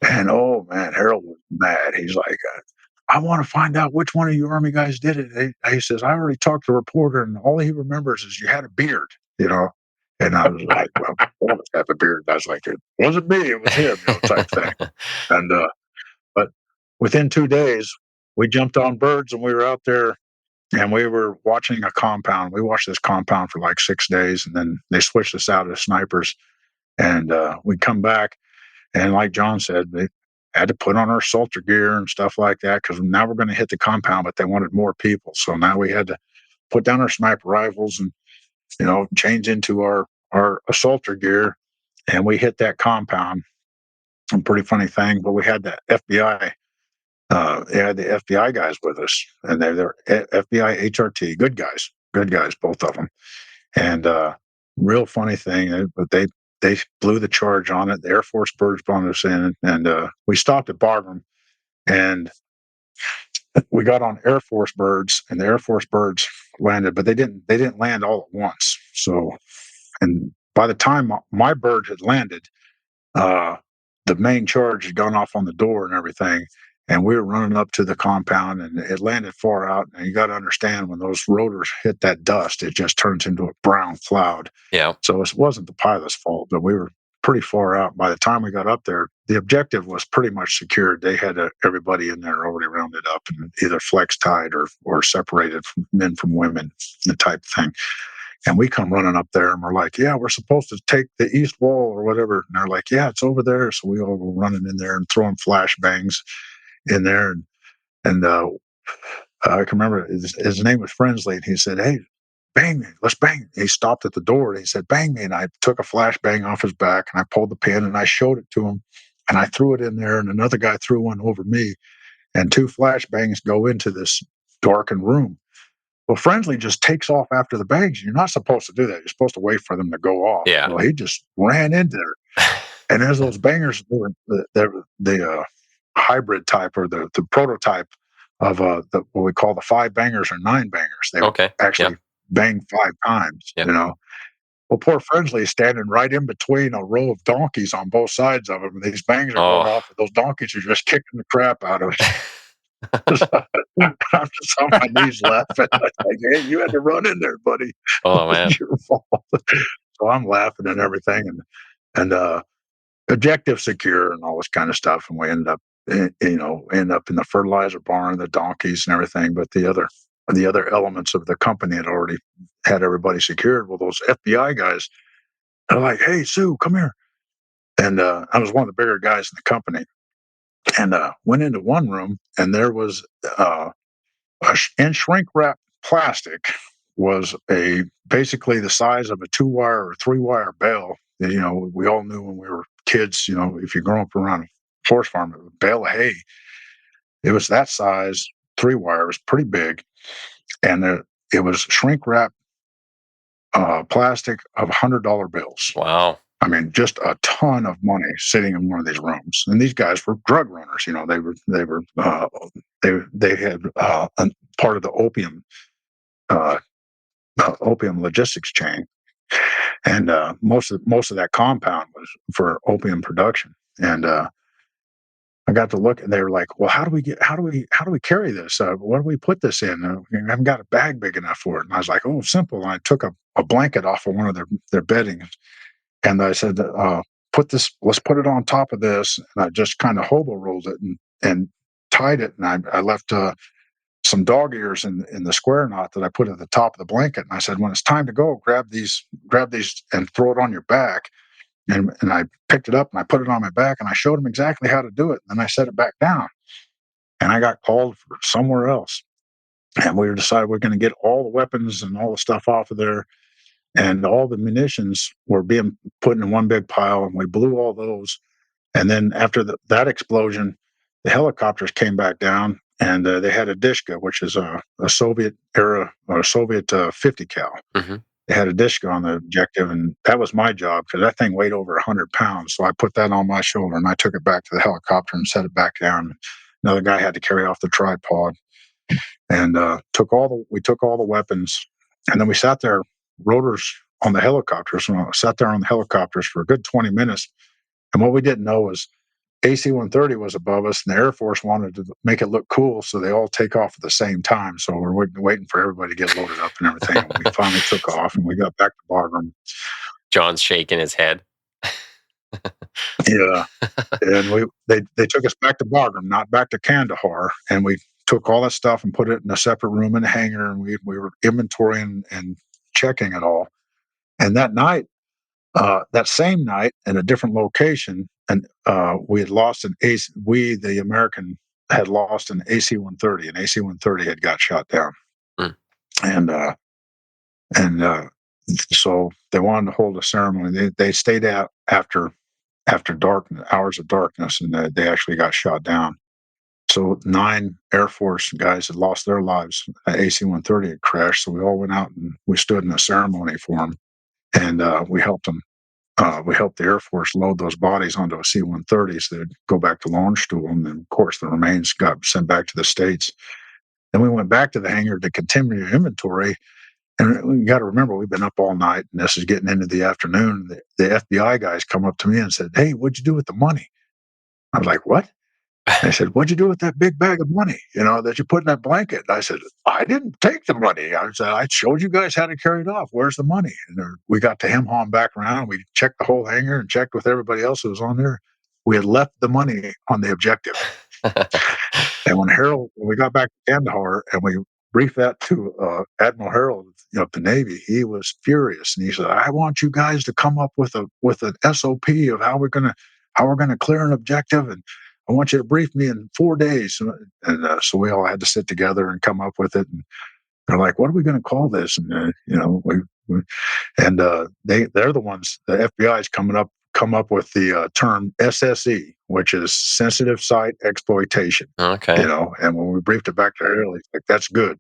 And oh man, Harold was mad. He's like, I want to find out which one of you Army guys did it. He says, I already talked to the reporter, and all he remembers is you had a beard, And I was like, well, all of us have a beard. I was like, it wasn't me, it was him, type thing. And but within 2 days, we jumped on birds, and we were out there, and we were watching a compound. We watched this compound for like 6 days, and then they switched us out as snipers. And we come back, and like John said, they had to put on our soldier gear and stuff like that, because now we're going to hit the compound, but they wanted more people. So now we had to put down our sniper rifles and, change into our assaulter gear, and we hit that compound. A pretty funny thing, but we had the FBI. They had the FBI guys with us, and they're FBI HRT, good guys, both of them. And real funny thing, but they blew the charge on it. The Air Force birds brought us in, and we stopped at Bagram, and we got on Air Force birds, and the Air Force birds landed, but they didn't land all at once. So, and by the time my bird had landed, the main charge had gone off on the door and everything, and we were running up to the compound, and it landed far out. And you got to understand, when those rotors hit that dust, it just turns into a brown cloud. Yeah. So it wasn't the pilot's fault, but we were pretty far out. By the time we got up there, the objective was pretty much secured. They had everybody in there already rounded up and either flex tied or separated from men from women, the type of thing. And we come running up there, and we're like, yeah, we're supposed to take the east wall or whatever. And they're like, yeah, it's over there. So we all go running in there and throwing flashbangs in there. And I can remember his name was Frensley, and he said, hey, bang me, let's bang. He stopped at the door, and he said, bang me. And I took a flashbang off his back, and I pulled the pin, and I showed it to him, and I threw it in there, and another guy threw one over me, and 2 flashbangs go into this darkened room. Well, Frensley just takes off after the bangs. You're not supposed to do that. You're supposed to wait for them to go off. Yeah. Well, he just ran into there. And as those bangers, the hybrid type, or the prototype of what we call the 5 bangers or 9 bangers. They actually bang 5 times, Well, poor Frensley is standing right in between a row of donkeys on both sides of him. And these bangs are going off, and those donkeys are just kicking the crap out of him. I'm just on my knees laughing. I'm like, hey, you had to run in there, buddy. Oh man. It's your fault. So I'm laughing and everything, and objective secure and all this kind of stuff. And we end up in the fertilizer barn, the donkeys and everything. But the other elements of the company had already had everybody secured. Well, those FBI guys, they're like, hey, Sue, come here. And I was one of the bigger guys in the company. And went into one room, and there was in shrink wrap plastic was basically the size of a 2-wire or 3-wire bale. We all knew when we were kids, if you grew up around a horse farm, a bale of hay, it was that size 3-wire. It was pretty big, and it was shrink wrap plastic of $100 bills. Wow. I mean, just a ton of money sitting in one of these rooms. And these guys were drug runners. You know, they had part of the opium logistics chain, and most of that compound was for opium production. And I got to look, and they were like, "Well, how do we carry this? What do we put this in? I haven't got a bag big enough for it." And I was like, "Oh, simple." And I took a blanket off of one of their bedding, and I said, let's put it on top of this." And I just kind of hobo rolled it and tied it. And I left some dog ears in the square knot that I put at the top of the blanket. And I said, "When it's time to go, grab these and throw it on your back." And I picked it up and I put it on my back, and I showed him exactly how to do it. And then I set it back down, and I got called for somewhere else. And we decided we're going to get all the weapons and all the stuff off of there. And all the munitions were being put in one big pile, and we blew all those. And then after that explosion, the helicopters came back down, and they had a Dishka, which is a Soviet era or a Soviet 50 cal. Mm-hmm. They had a Dishka on the objective, and that was my job because that thing weighed over 100 pounds. So I put that on my shoulder, and I took it back to the helicopter and set it back down. Another guy had to carry off the tripod, and we took all the weapons, and then we sat there, rotors on the helicopters. And I sat there on the helicopters for a good 20 minutes. And what we didn't know was AC-130 was above us, and the Air Force wanted to make it look cool, so they all take off at the same time. So we're waiting for everybody to get loaded up and everything. And we finally took off, and we got back to Bagram. John's shaking his head. Yeah, and they took us back to Bagram, not back to Kandahar, and we took all that stuff and put it in a separate room in a hangar, and we were inventorying and checking it all. And that night, that same night, in a different location, and we had lost the American had lost an AC-130. An AC-130 had got shot down, Mm. and so they wanted to hold a ceremony. They stayed out after hours of darkness, and they actually got shot down. So 9 Air Force guys had lost their lives. An AC-130 had crashed, so we all went out and we stood in a ceremony for them, and we helped them. We helped the Air Force load those bodies onto a C-130 so they'd go back to launch school, and then, of course, the remains got sent back to the States. Then we went back to the hangar to continue inventory, and you got to remember, we've been up all night, and this is getting into the afternoon. The FBI guys come up to me and said, "Hey, what'd you do with the money?" I was like, "What?" They said, "What'd you do with that big bag of money, that you put in that blanket?" I said, "I didn't take the money. I said, I showed you guys how to carry it off. Where's the money?" And we got to him-hawing back around. We checked the whole hangar and checked with everybody else who was on there. We had left the money on the objective. And when we got back to Kandahar and we briefed that to Admiral Harold of the Navy, he was furious. And he said, "I want you guys to come up with an SOP of how we're gonna clear an objective, and I want you to brief me in 4 days." And so we all had to sit together and come up with it. And they're like, "What are we going to call this?" And they're the ones. The FBI's come up with the term SSE, which is sensitive site exploitation. Okay. And when we briefed it back to Harold, he's like, "That's good."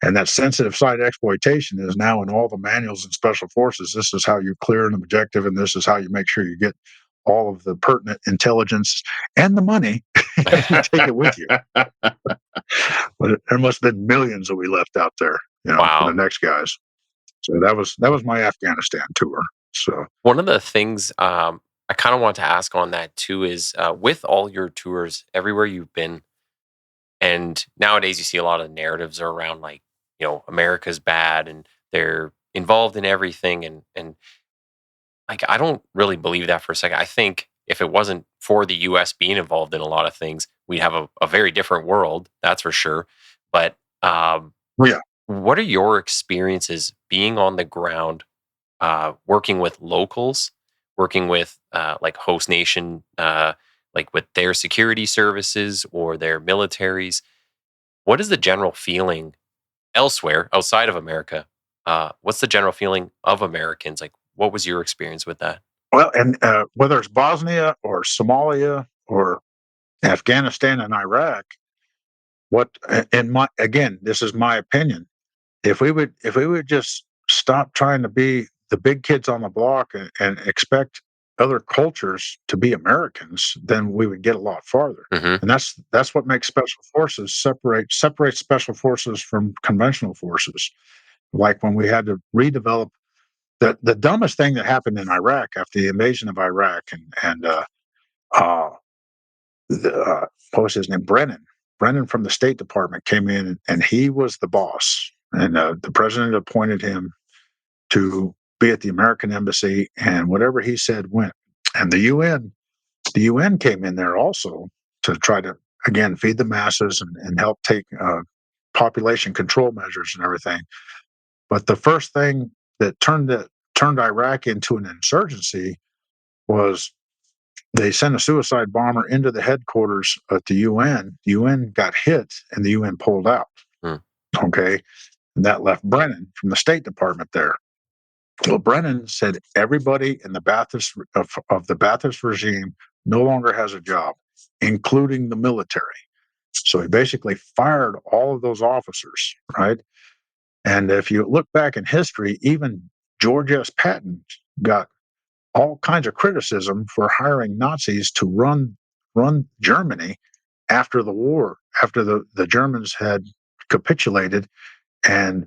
And that sensitive site exploitation is now in all the manuals in Special Forces. This is how you clear an objective, and this is how you make sure you get all of the pertinent intelligence and the money, and you take it with you. But there must have been millions that we left out there, Wow. for the next guys. So that was my Afghanistan tour. So One of the things I kind of want to ask on that too is with all your tours, everywhere you've been, and nowadays you see a lot of narratives around like, America's bad and they're involved in everything. And like, I don't really believe that for a second. I think if it wasn't for the US being involved in a lot of things, we'd have a very different world. That's for sure. But yeah, what are your experiences being on the ground, working with locals, working with like host nation, like with their security services or their militaries? What is the general feeling elsewhere outside of America? What's the general feeling of Americans? Like, what was your experience with that? well, and whether it's Bosnia or Somalia or Afghanistan and Iraq, what in my again, this is my opinion. If we would just stop trying to be the big kids on the block and expect other cultures to be Americans, then we would get a lot farther. Hmm. And that's what makes special forces separate special forces from conventional forces. Like when we had to redevelop the dumbest thing that happened in Iraq after the invasion of Iraq uh, what was his name? Brennan from the State Department came in and he was the boss. And the president appointed him to be at the American embassy, and whatever he said went. And the UN came in there also to try to again feed the masses and help take population control measures and everything. But the first thing that turned Iraq into an insurgency was they sent a suicide bomber into the headquarters at the UN. The UN got hit, and the UN pulled out. Hmm. Okay, and that left Brennan from the State Department there. Well, Brennan said everybody in the Ba'athist of the Ba'athist regime no longer has a job, including the military. So he basically fired all of those officers, right? And if you look back in history, even George S. Patton got all kinds of criticism for hiring Nazis to run Germany after the war, after the Germans had capitulated and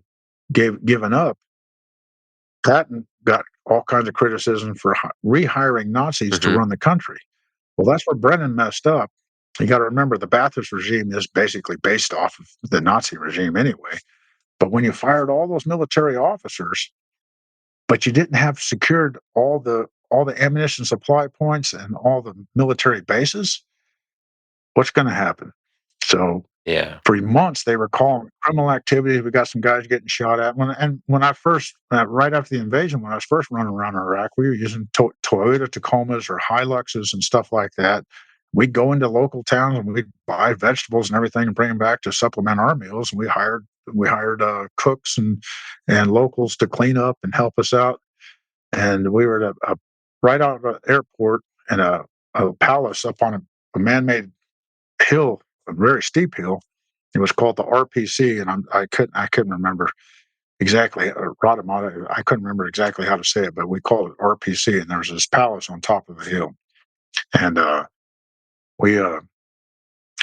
given up. Patton got all kinds of criticism for rehiring Nazis to Mhm. run the country. Well, that's where Brennan messed up. You got to remember the Ba'athist regime is basically based off of the Nazi regime anyway. But when you fired all those military officers, but you didn't have secured all the ammunition supply points and all the military bases, what's going to happen? So Yeah. for months they were calling criminal activities. We got some guys getting shot at. When I first right after the invasion, when I was first running around Iraq, we were using Toyota Tacomas or Hiluxes and stuff like that. We'd go into local towns and we'd buy vegetables and everything and bring them back to supplement our meals. And we hired cooks and locals to clean up and help us out. And we were at right out of an airport in a palace up on a man-made hill, a very steep hill. It was called the RPC, and I couldn't remember exactly. Radamata, I couldn't remember exactly how to say it, but we called it RPC, and there was this palace on top of the hill, and we uh,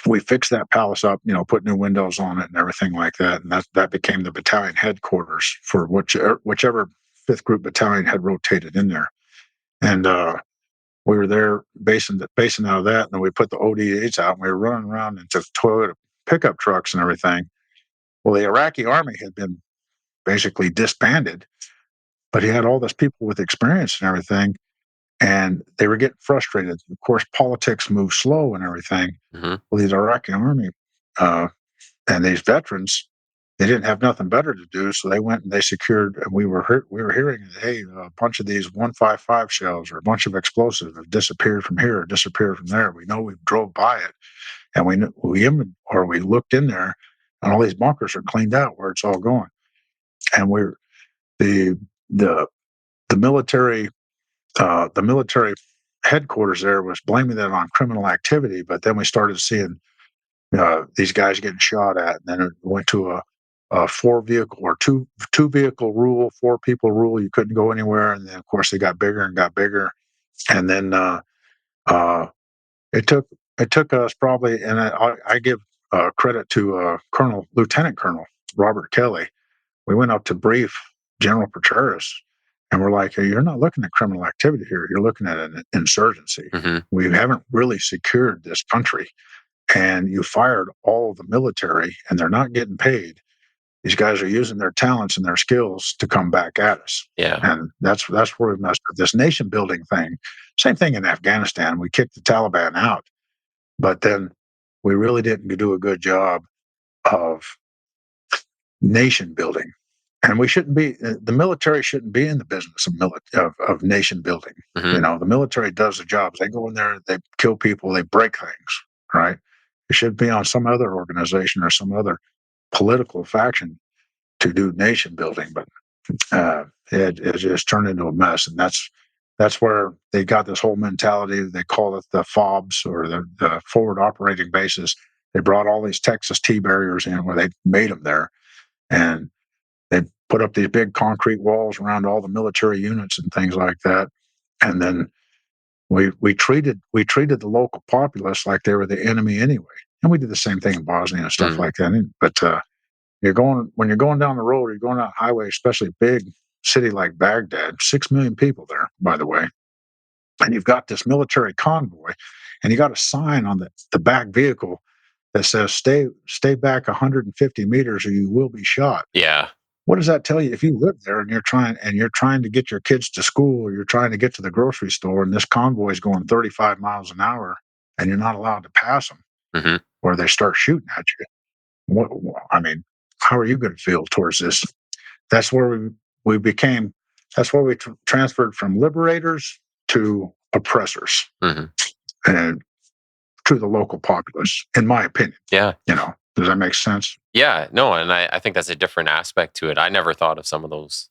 we fixed that palace up, put new windows on it and everything like that, and that became the battalion headquarters for whichever fifth group battalion had rotated in there, and we were there basing out of that, and then we put the ODAs out, and we were running around into Toyota pickup trucks and everything. Well, the Iraqi army had been basically disbanded, but he had all these people with experience and everything, and they were getting frustrated. Of course, politics moves slow and everything. Mhm. Well, these Iraqi army uh, and these veterans, they didn't have nothing better to do, so they went and they secured. And we were hearing, hey, a bunch of these 155 shells or a bunch of explosives have disappeared from here, or disappeared from there. We know we drove by it, and we looked in there, and all these bunkers are cleaned out where it's all going. And the the the military the military headquarters there was blaming that on criminal activity, but then we started seeing these guys getting shot at, and then it went to a four vehicle or two vehicle rule, four people rule. You couldn't go anywhere, and then of course they got bigger and got bigger, and then uh, it took us probably, and I give credit to Lieutenant Colonel Robert Kelly. We went up to brief General Petraeus, and we're like, hey, you're not looking at criminal activity here. You're looking at an insurgency. Mhm. We haven't really secured this country, and you fired all of the military, and they're not getting paid. These guys are using their talents and their skills to come back at us. Yeah. And that's where we messed up. This nation building thing, same thing in Afghanistan. We kicked the Taliban out, but then we really didn't do a good job of nation building. And we shouldn't be, the military shouldn't be in the business of nation building. Mhm. The military does the jobs. They go in there, they kill people, they break things, right? It should be on some other organization or some other political faction to do nation building. But it just turned into a mess. And that's where they got this whole mentality. They call it the FOBs, or the forward operating bases. they brought all these Texas T barriers in where they made them there, and they put up these big concrete walls around all the military units and things like that. And then we treated the local populace like they were the enemy anyway. And we did the same thing in Bosnia and stuff like that. But when you're going down the road, you're going down the highway, especially a big city like Baghdad, 6 million people there, by the way. And you've got this military convoy, and you got a sign on the back vehicle that says stay back 150 meters or you will be shot. Yeah. What does that tell you? If you live there and you're trying to get your kids to school, or you're trying to get to the grocery store, and this convoy is going 35 miles an hour and you're not allowed to pass them, or they start shooting at you, I mean, how are you going to feel towards this? That's where we became. That's where we transferred from liberators to oppressors, and to the local populace, in my opinion. Yeah. Does that make sense? Yeah, no, and I think that's a different aspect to it. I never thought of some of those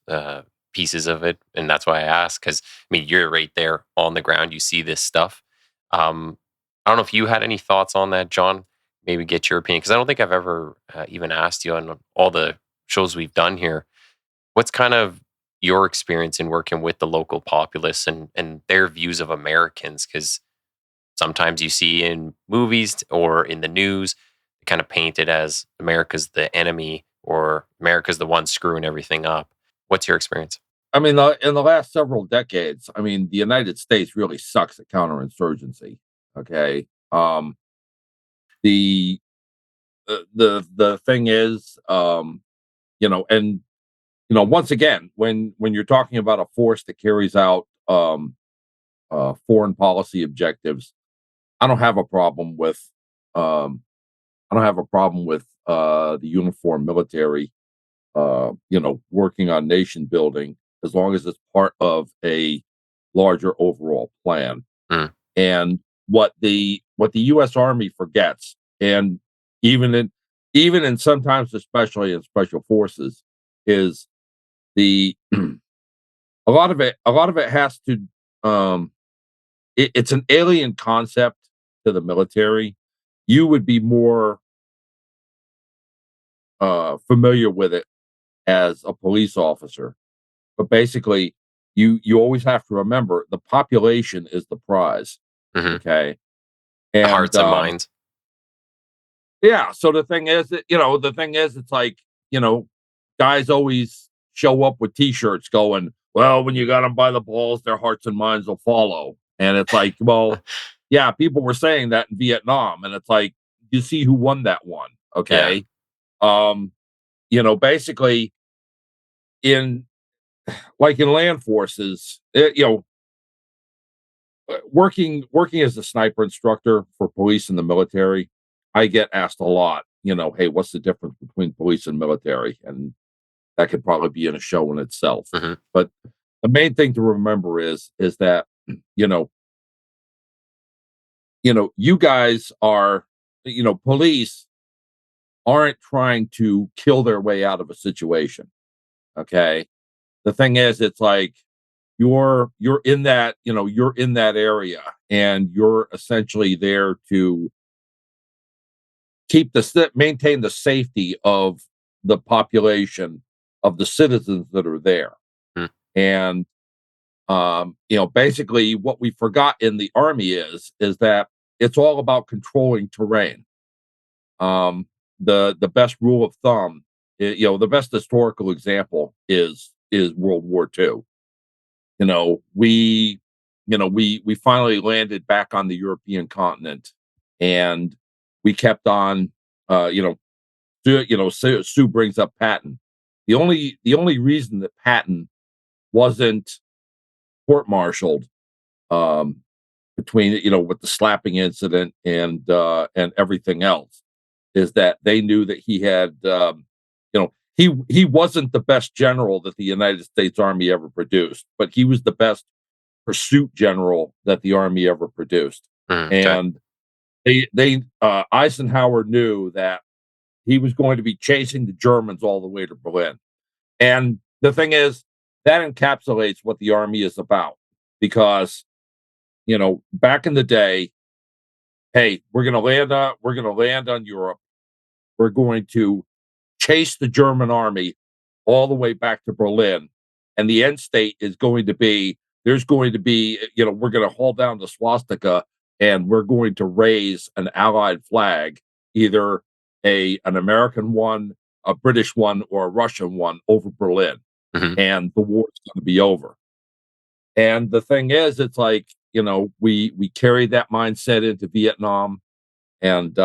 pieces of it, and that's why I asked, because, I mean, you're right there on the ground. You see this stuff. I don't know if you had any thoughts on that, John. Maybe get your opinion, because I don't think I've ever even asked you on all the shows we've done here. What's kind of your experience in working with the local populace and their views of Americans? Because sometimes you see in movies or in the news, kind of painted as America's the enemy or America's the one screwing everything up. What's your experience? I mean, in the last several decades, I mean, the United States really sucks at counterinsurgency. Okay. The thing is, once again, when you're talking about a force that carries out foreign policy objectives, I don't have a problem with the uniformed military, working on nation building, as long as it's part of a larger overall plan. And what the U.S. Army forgets, and even in sometimes, especially in special forces, is a lot of it has to, it's an alien concept to the military. You would be more familiar with it as a police officer, but basically, you always have to remember the population is the prize. Okay, and the hearts and minds. Yeah. So the thing is, it's like, guys always show up with T-shirts going, "Well, when you got them by the balls, their hearts and minds will follow." And it's like, well, yeah, people were saying that in Vietnam, and it's like, you see who won that one. Okay. Yeah. Basically in land forces, working as a sniper instructor for police and the military, I get asked a lot, hey, what's the difference between police and military? And that could probably be in a show in itself. But the main thing to remember is that, you guys are, police aren't trying to kill their way out of a situation. Okay. The thing is, it's like, you're in that area, and you're essentially there to maintain the safety of the population, of the citizens that are there. And basically what we forgot in the Army is that it's all about controlling terrain. The best rule of thumb, the best historical example is World War II. We finally landed back on the European continent, and we kept on, Sue brings up Patton. The only reason that Patton wasn't court-martialed, between, with the slapping incident and everything else, is that they knew that he had, he wasn't the best general that the United States Army ever produced, but he was the best pursuit general that the Army ever produced. And Eisenhower knew that he was going to be chasing the Germans all the way to Berlin. And the thing is, that encapsulates what the Army is about, because, back in the day, hey, we're gonna land on Europe. We're going to chase the German army all the way back to Berlin. And the end state is going to be there's going to be, we're going to haul down the swastika and we're going to raise an Allied flag, either an American one, a British one, or a Russian one over Berlin. Mhm. And the war's going to be over. And the thing is, it's like, we carried that mindset into Vietnam. And,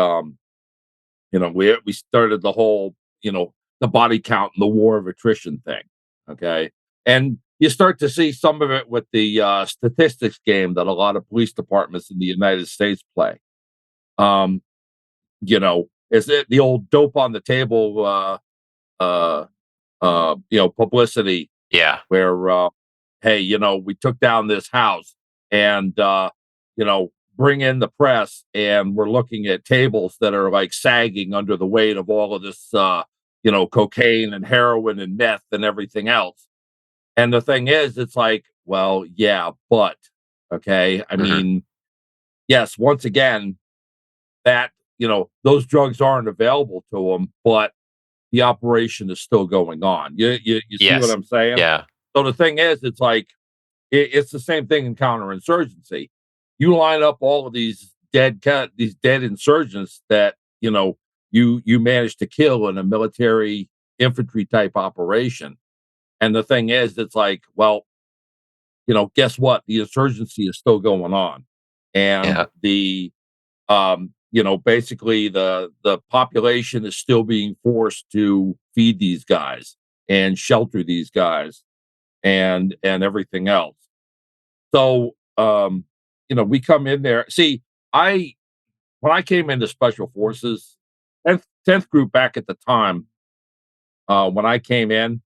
we started the whole, the body count and the war of attrition thing. Okay. And you start to see some of it with the statistics game that a lot of police departments in the United States play. Is it the old dope on the table, publicity Yeah. where, hey, we took down this house and, bring in the press and we're looking at tables that are like sagging under the weight of all of this, cocaine and heroin and meth and everything else. And the thing is, it's like, well, yeah, but okay. I Mhm. mean, yes, once again, that, those drugs aren't available to them, but the operation is still going on. You see what Yes. I'm saying? Yeah. So the thing is, it's like, it's the same thing in counterinsurgency. You line up all of these these dead insurgents that you managed to kill in a military infantry type operation, and the thing is, it's like, well, guess what? The insurgency is still going on, and Yeah. basically the population is still being forced to feed these guys and shelter these guys and everything else. So, we come in there. See, when I came into Special Forces, 10th group back at the time, when I came in,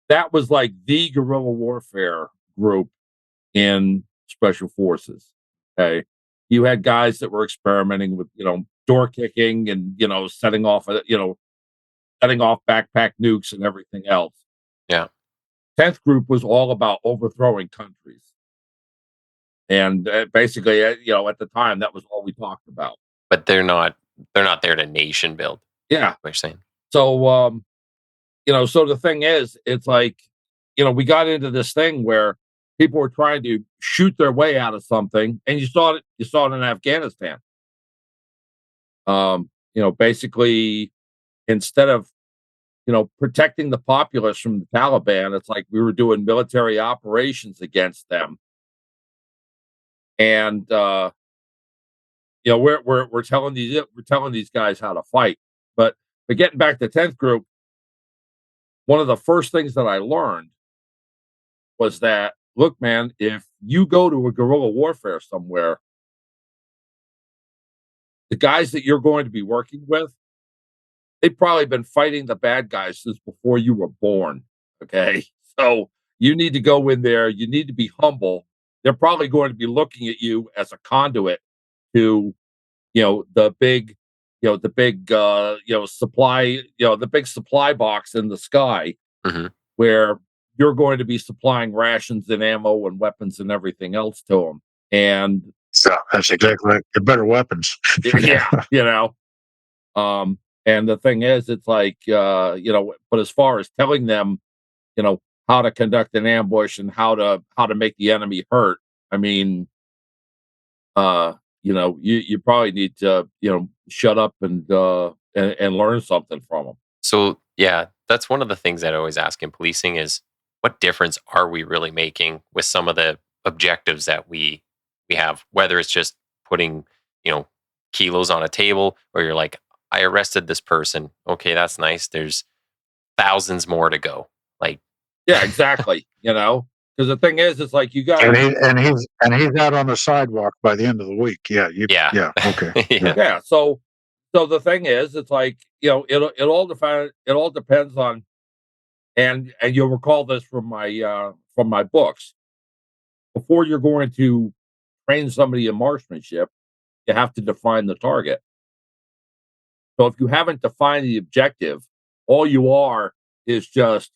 that was like the guerrilla warfare group in Special Forces. Okay. You had guys that were experimenting with, door kicking and, setting off backpack nukes and everything else. Yeah. 10th group was all about overthrowing countries. And basically, at the time, that was all we talked about. But they're not there to nation build. Yeah. What you're saying. So, so the thing is, it's like, we got into this thing where people were trying to shoot their way out of something, and you saw it in Afghanistan. Basically, instead of, protecting the populace from the Taliban, it's like we were doing military operations against them. And, we're telling these guys how to fight. But getting back to 10th group, one of the first things that I learned was that, look, man, if you go to a guerrilla warfare somewhere, the guys that you're going to be working with, they've probably been fighting the bad guys since before you were born. Okay. So you need to go in there. You need to be humble. They're probably going to be looking at you as a conduit to, the big, supply, the big supply box in the sky, Mhm. where you're going to be supplying rations and ammo and weapons and everything else to them. And So that's exactly right. They're better weapons. yeah, and the thing is, it's like, but as far as telling them, how to conduct an ambush and how to make the enemy hurt, I mean, you probably need to, shut up and learn something from them. So yeah, that's one of the things that I always ask in policing is what difference are we really making with some of the objectives that we have, whether it's just putting, kilos on a table or you're like, I arrested this person. Okay, that's nice. There's thousands more to go. Like, Yeah, exactly. Because the thing is, it's like you got he's out on the sidewalk by the end of the week. Yeah, yeah. okay. Yeah. yeah. So the thing is, it's like, it all depends on, and you'll recall this from my books. Before you're going to train somebody in marksmanship, you have to define the target. So if you haven't defined the objective, all you are is just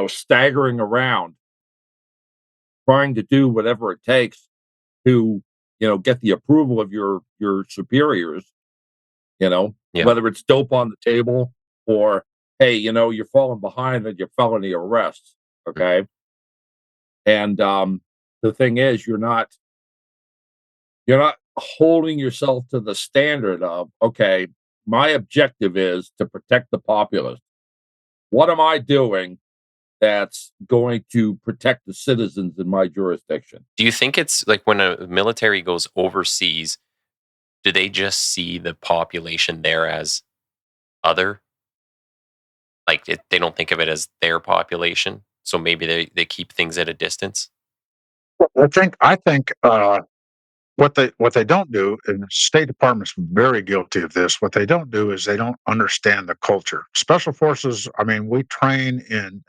staggering around, trying to do whatever it takes to get the approval of your superiors, Yeah. whether it's dope on the table or, hey, you're falling behind on your felony arrests. Okay. And the thing is, you're not holding yourself to the standard of, okay, my objective is to protect the populace. What am I doing that's going to protect the citizens in my jurisdiction? Do you think it's like when a military goes overseas, do they just see the population there as other? Like they don't think of it as their population, so maybe they keep things at a distance. I think what they don't do, and the State Department's very guilty of this. What they don't do is they don't understand the culture. Special forces. I mean, we train and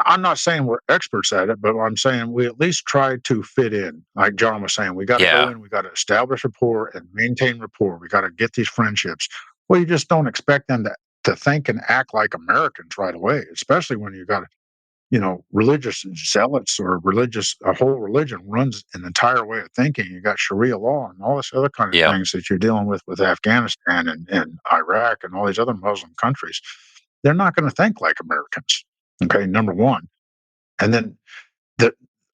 I'm not saying we're experts at it, but I'm saying we at least try to fit in. Like John was saying, we got to go Yeah, in, we got to establish rapport and maintain rapport. We got to get these friendships. Well, you just don't expect them to think and act like Americans right away, especially when you got religious zealots or a whole religion runs an entire way of thinking. You got Sharia law and all this other kind of yeah, things that you're dealing with Afghanistan and Iraq and all these other Muslim countries. They're not going to think like Americans. Okay, number one. And then the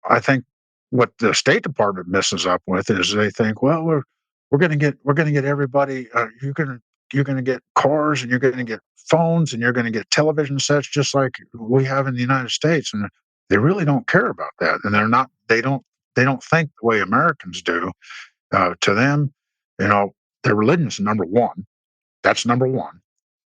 I think what the State Department messes up with is they think, well, we're going to get everybody. You're going to get cars and you're going to get phones and you're going to get television sets just like we have in the United States, and they really don't care about that, and they're not. They don't think the way Americans do. To them, you know, their religion's number one. That's number one.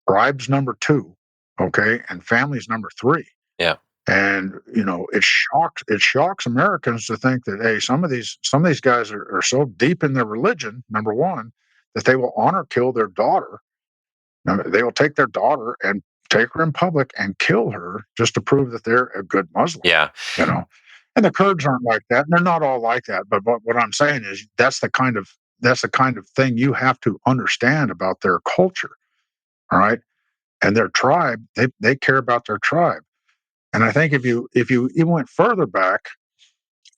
Tribes number two. Okay, and families number three. yeah, And it shocks Americans to think that hey, some of these guys are so deep in their religion, number one, that they will honor kill their daughter. Now, they will take their daughter and take her in public and kill her just to prove that they're a good Muslim. yeah, You know, and the Kurds aren't like that. And they're not all like that. But what I'm saying is that's the kind of thing you have to understand about their culture. All right, and their tribe. They care about their tribe. And I think if you even went further back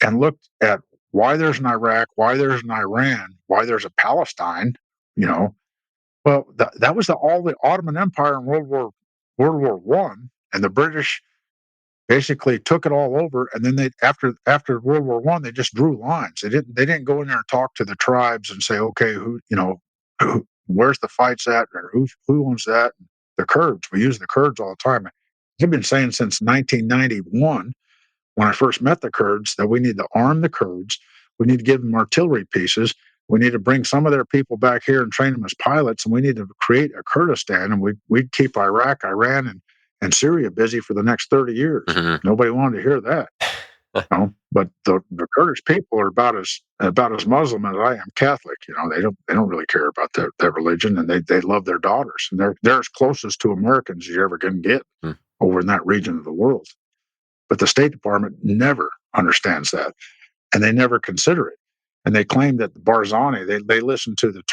and looked at why there's an Iraq, why there's an Iran, why there's a Palestine, you know, well, that was all the Ottoman Empire in World War I, and the British basically took it all over. And then they after World War I, they just drew lines. They didn't go in there and talk to the tribes and say, okay, where's the fights at, or who owns that? The Kurds. We use the Kurds all the time. I've been saying since 1991 when I first met the Kurds that we need to arm the Kurds. We need to give them artillery pieces. We need to bring some of their people back here and train them as pilots. And we need to create a Kurdistan. And we'd keep Iraq, Iran, and Syria busy for the next 30 years. hmm Nobody wanted to hear that. But the Kurdish people are about as Muslim as I am Catholic. They don't really care about their religion, and they love their daughters. And they're as closest to Americans as you're ever going to get over in that region of the world. But the State Department never understands that, and they never consider it. And they claim that the Barzani, they listen to the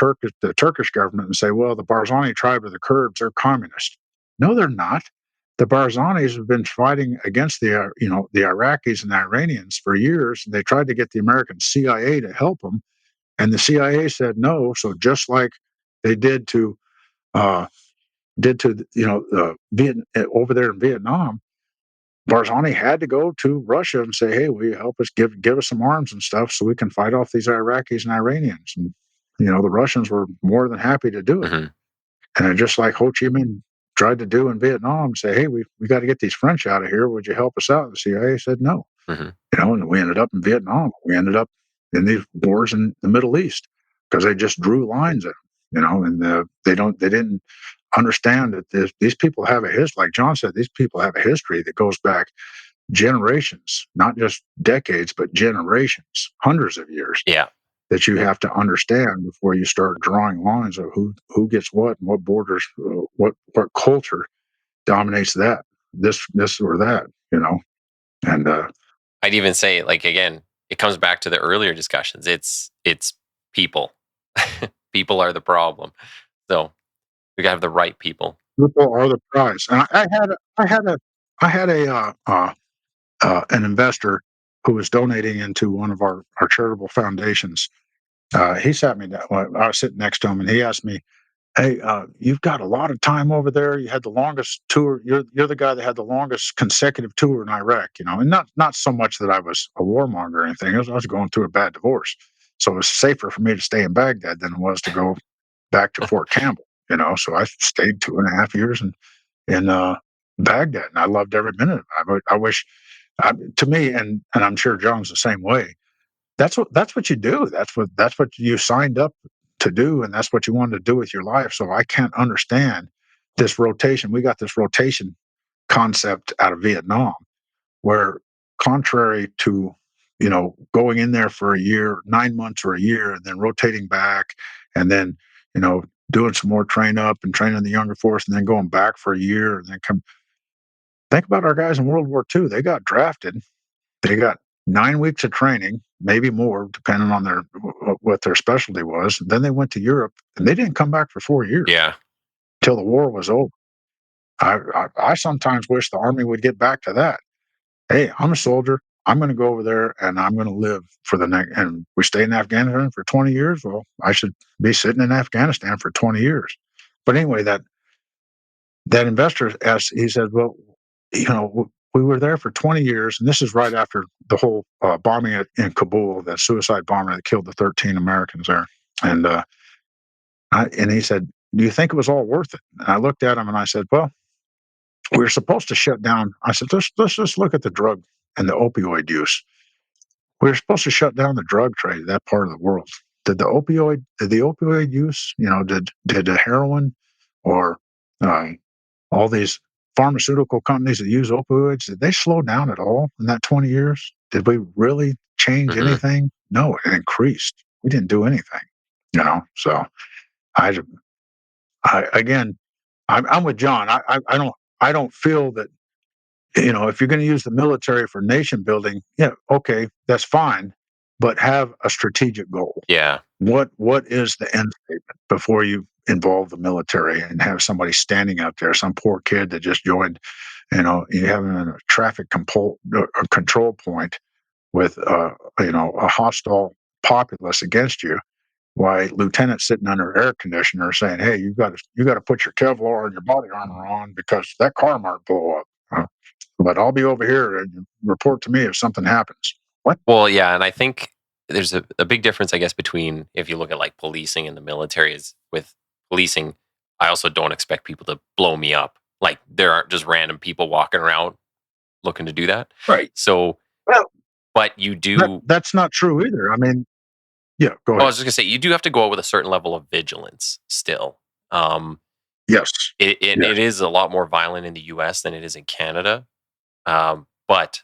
Turkish government and say, well, the Barzani tribe of the Kurds are communist. No, they're not. The Barzanis have been fighting against the Iraqis and the Iranians for years. They tried to get the American CIA to help them, and the CIA said no. So just like they did to over there in Vietnam, Barzani had to go to Russia and say, "Hey, will you help us give us some arms and stuff so we can fight off these Iraqis and Iranians?" And the Russians were more than happy to do it. hmm And just like Ho Chi Minh tried to do in Vietnam, say, "Hey, we got to get these French out of here. Would you help us out?" The CIA said no. hmm And we ended up in Vietnam. We ended up in these wars in the Middle East because they just drew lines in them. And they didn't understand that these people have a history. Like John said, these people have a history that goes back generations, not just decades, but generations, hundreds of years, Yeah, that you have to understand before you start drawing lines of who gets what and what borders, what culture dominates that, this or that. And I'd even say, like, again, it comes back to the earlier discussions. It's people. People are the problem. So we gotta have the right people. people are the prize. And I had an investor who was donating into one of our charitable foundations, He sat me down. Well, I was sitting next to him, and he asked me, "Hey, you've got a lot of time over there. You had the longest tour. You're the guy that had the longest consecutive tour in Iraq, and not so much that I was a warmonger or anything. I was going through a bad divorce, so it was safer for me to stay in Baghdad than it was to go back to Fort Campbell. So I stayed 2.5 years in Baghdad, and I loved every minute of it. I wish, to me, and I'm sure John's the same way. That's what you do. That's what you signed up to do, and that's what you wanted to do with your life. So I can't understand this rotation. We got this rotation concept out of Vietnam, where contrary to going in there for a year, 9 months or a year, and then rotating back, and then doing some more train up and training the younger force, and then going back for a year, and then come. Think about our guys in World War II. They got drafted. They got 9 weeks of training, maybe more, depending on what their specialty was. Then they went to Europe, and they didn't come back for 4 years Yeah. till the war was over. I sometimes wish the Army would get back to that. Hey, I'm a soldier. I'm going to go over there, and I'm going to live for the next. And we stay in Afghanistan for 20 years. Well, I should be sitting in Afghanistan for 20 years. But anyway, that investor asked. He said, "Well, we were there for 20 years, and this is right after the whole bombing in Kabul, that suicide bombing that killed the 13 Americans there." And and he said, "Do you think it was all worth it?" And I looked at him and I said, "Well, we were supposed to shut down." I said, "Let's just look at the drug and the opioid use. We were supposed to shut down the drug trade, that part of the world. Did the opioid use, did the heroin or uh, all these pharmaceutical companies that use opioids, did they slow down at all in that 20 years? Did we really change Hmm. anything? No, it increased. We didn't do anything. So I, again, I'm with John. I don't feel that, if you're going to use the military for nation building, yeah, okay, that's fine, but have a strategic goal. Yeah. What is the end statement before you involve the military and have somebody standing out there, some poor kid that just joined, you have him in a traffic control point with a hostile populace against you. Why lieutenant sitting under air conditioner saying, "Hey, you got to put your Kevlar and your body armor on because that car might blow up. But I'll be over here and report to me if something happens." What? Well, yeah, and I think there's a big difference, I guess, between if you look at like policing and the military. Is with policing, I also don't expect people to blow me up. Like there aren't just random people walking around looking to do that. Right. So, Well, but you do. that's not true either. I mean, yeah, go I ahead. was just gonna say you do have to go out with a certain level of vigilance still. Yes. It is a lot more violent in the U.S. than it is in Canada, but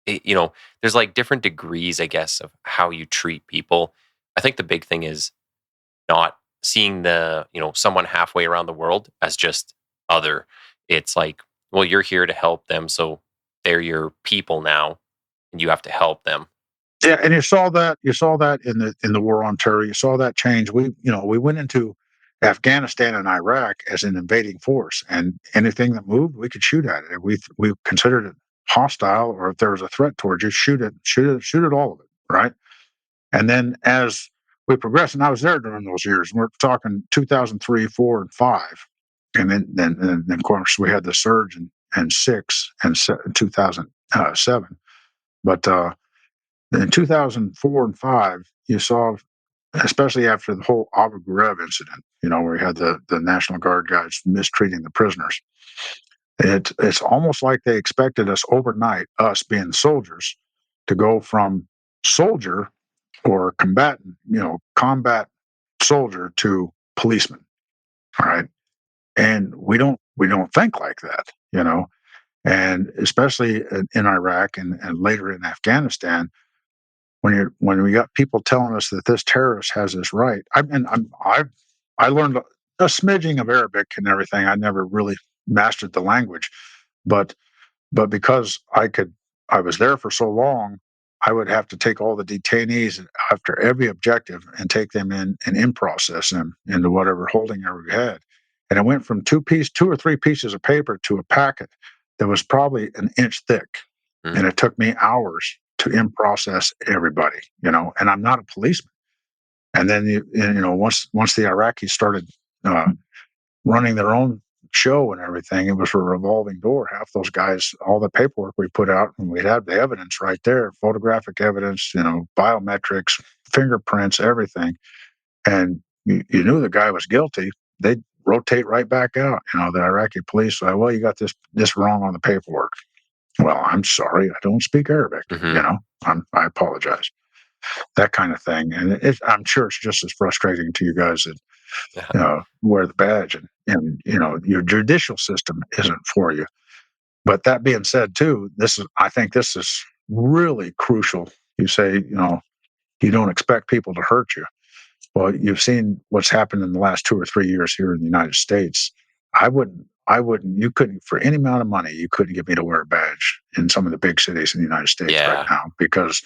there's like different degrees, I guess, of how you treat people. I think the big thing is not seeing someone halfway around the world as just other. It's like, well, you're here to help them, so they're your people now, and you have to help them. Yeah, and you saw that in the war on terror. You saw that change. We went into Afghanistan and Iraq as an invading force, and anything that moved, we could shoot at it. We considered it hostile, or if there was a threat towards you, shoot it, all of it, right? And then as we progressed, and I was there during those years, we're talking 2003, 4, and 5, and then of course we had the surge in 6 and 2007, but. In 2004 and 5, you saw, especially after the whole Abu Ghraib incident, where you had the National Guard guys mistreating the prisoners. It's almost like they expected us overnight, us being soldiers, to go from soldier or combat soldier to policeman. All right. And we don't think like that. And especially in Iraq and later in Afghanistan, when we got people telling us that this terrorist has this right. I learned a smidging of Arabic and everything. I never really mastered the language, but because I was there for so long, I would have to take all the detainees after every objective and take them in and process them into whatever holding area we had. And it went from two or three pieces of paper to a packet that was probably an inch thick. Mm. And it took me hours to in process everybody, and I'm not a policeman. And then once the Iraqis started running their own show and everything, it was a revolving door. Half those guys, all the paperwork we put out, and we'd have the evidence right there, photographic evidence, biometrics, fingerprints, everything. And you knew the guy was guilty. They'd rotate right back out. The Iraqi police say, well, you got this wrong on the paperwork. Well, I'm sorry, I don't speak Arabic. I apologize. That kind of thing. And I'm sure it's just as frustrating to you guys that wear the badge and your judicial system isn't for you. But that being said, too, I think this is really crucial. You say, you don't expect people to hurt you. Well, you've seen what's happened in the last 2 or 3 years here in the United States. You couldn't, for any amount of money, you couldn't get me to wear a badge in some of the big cities in the United States right now, because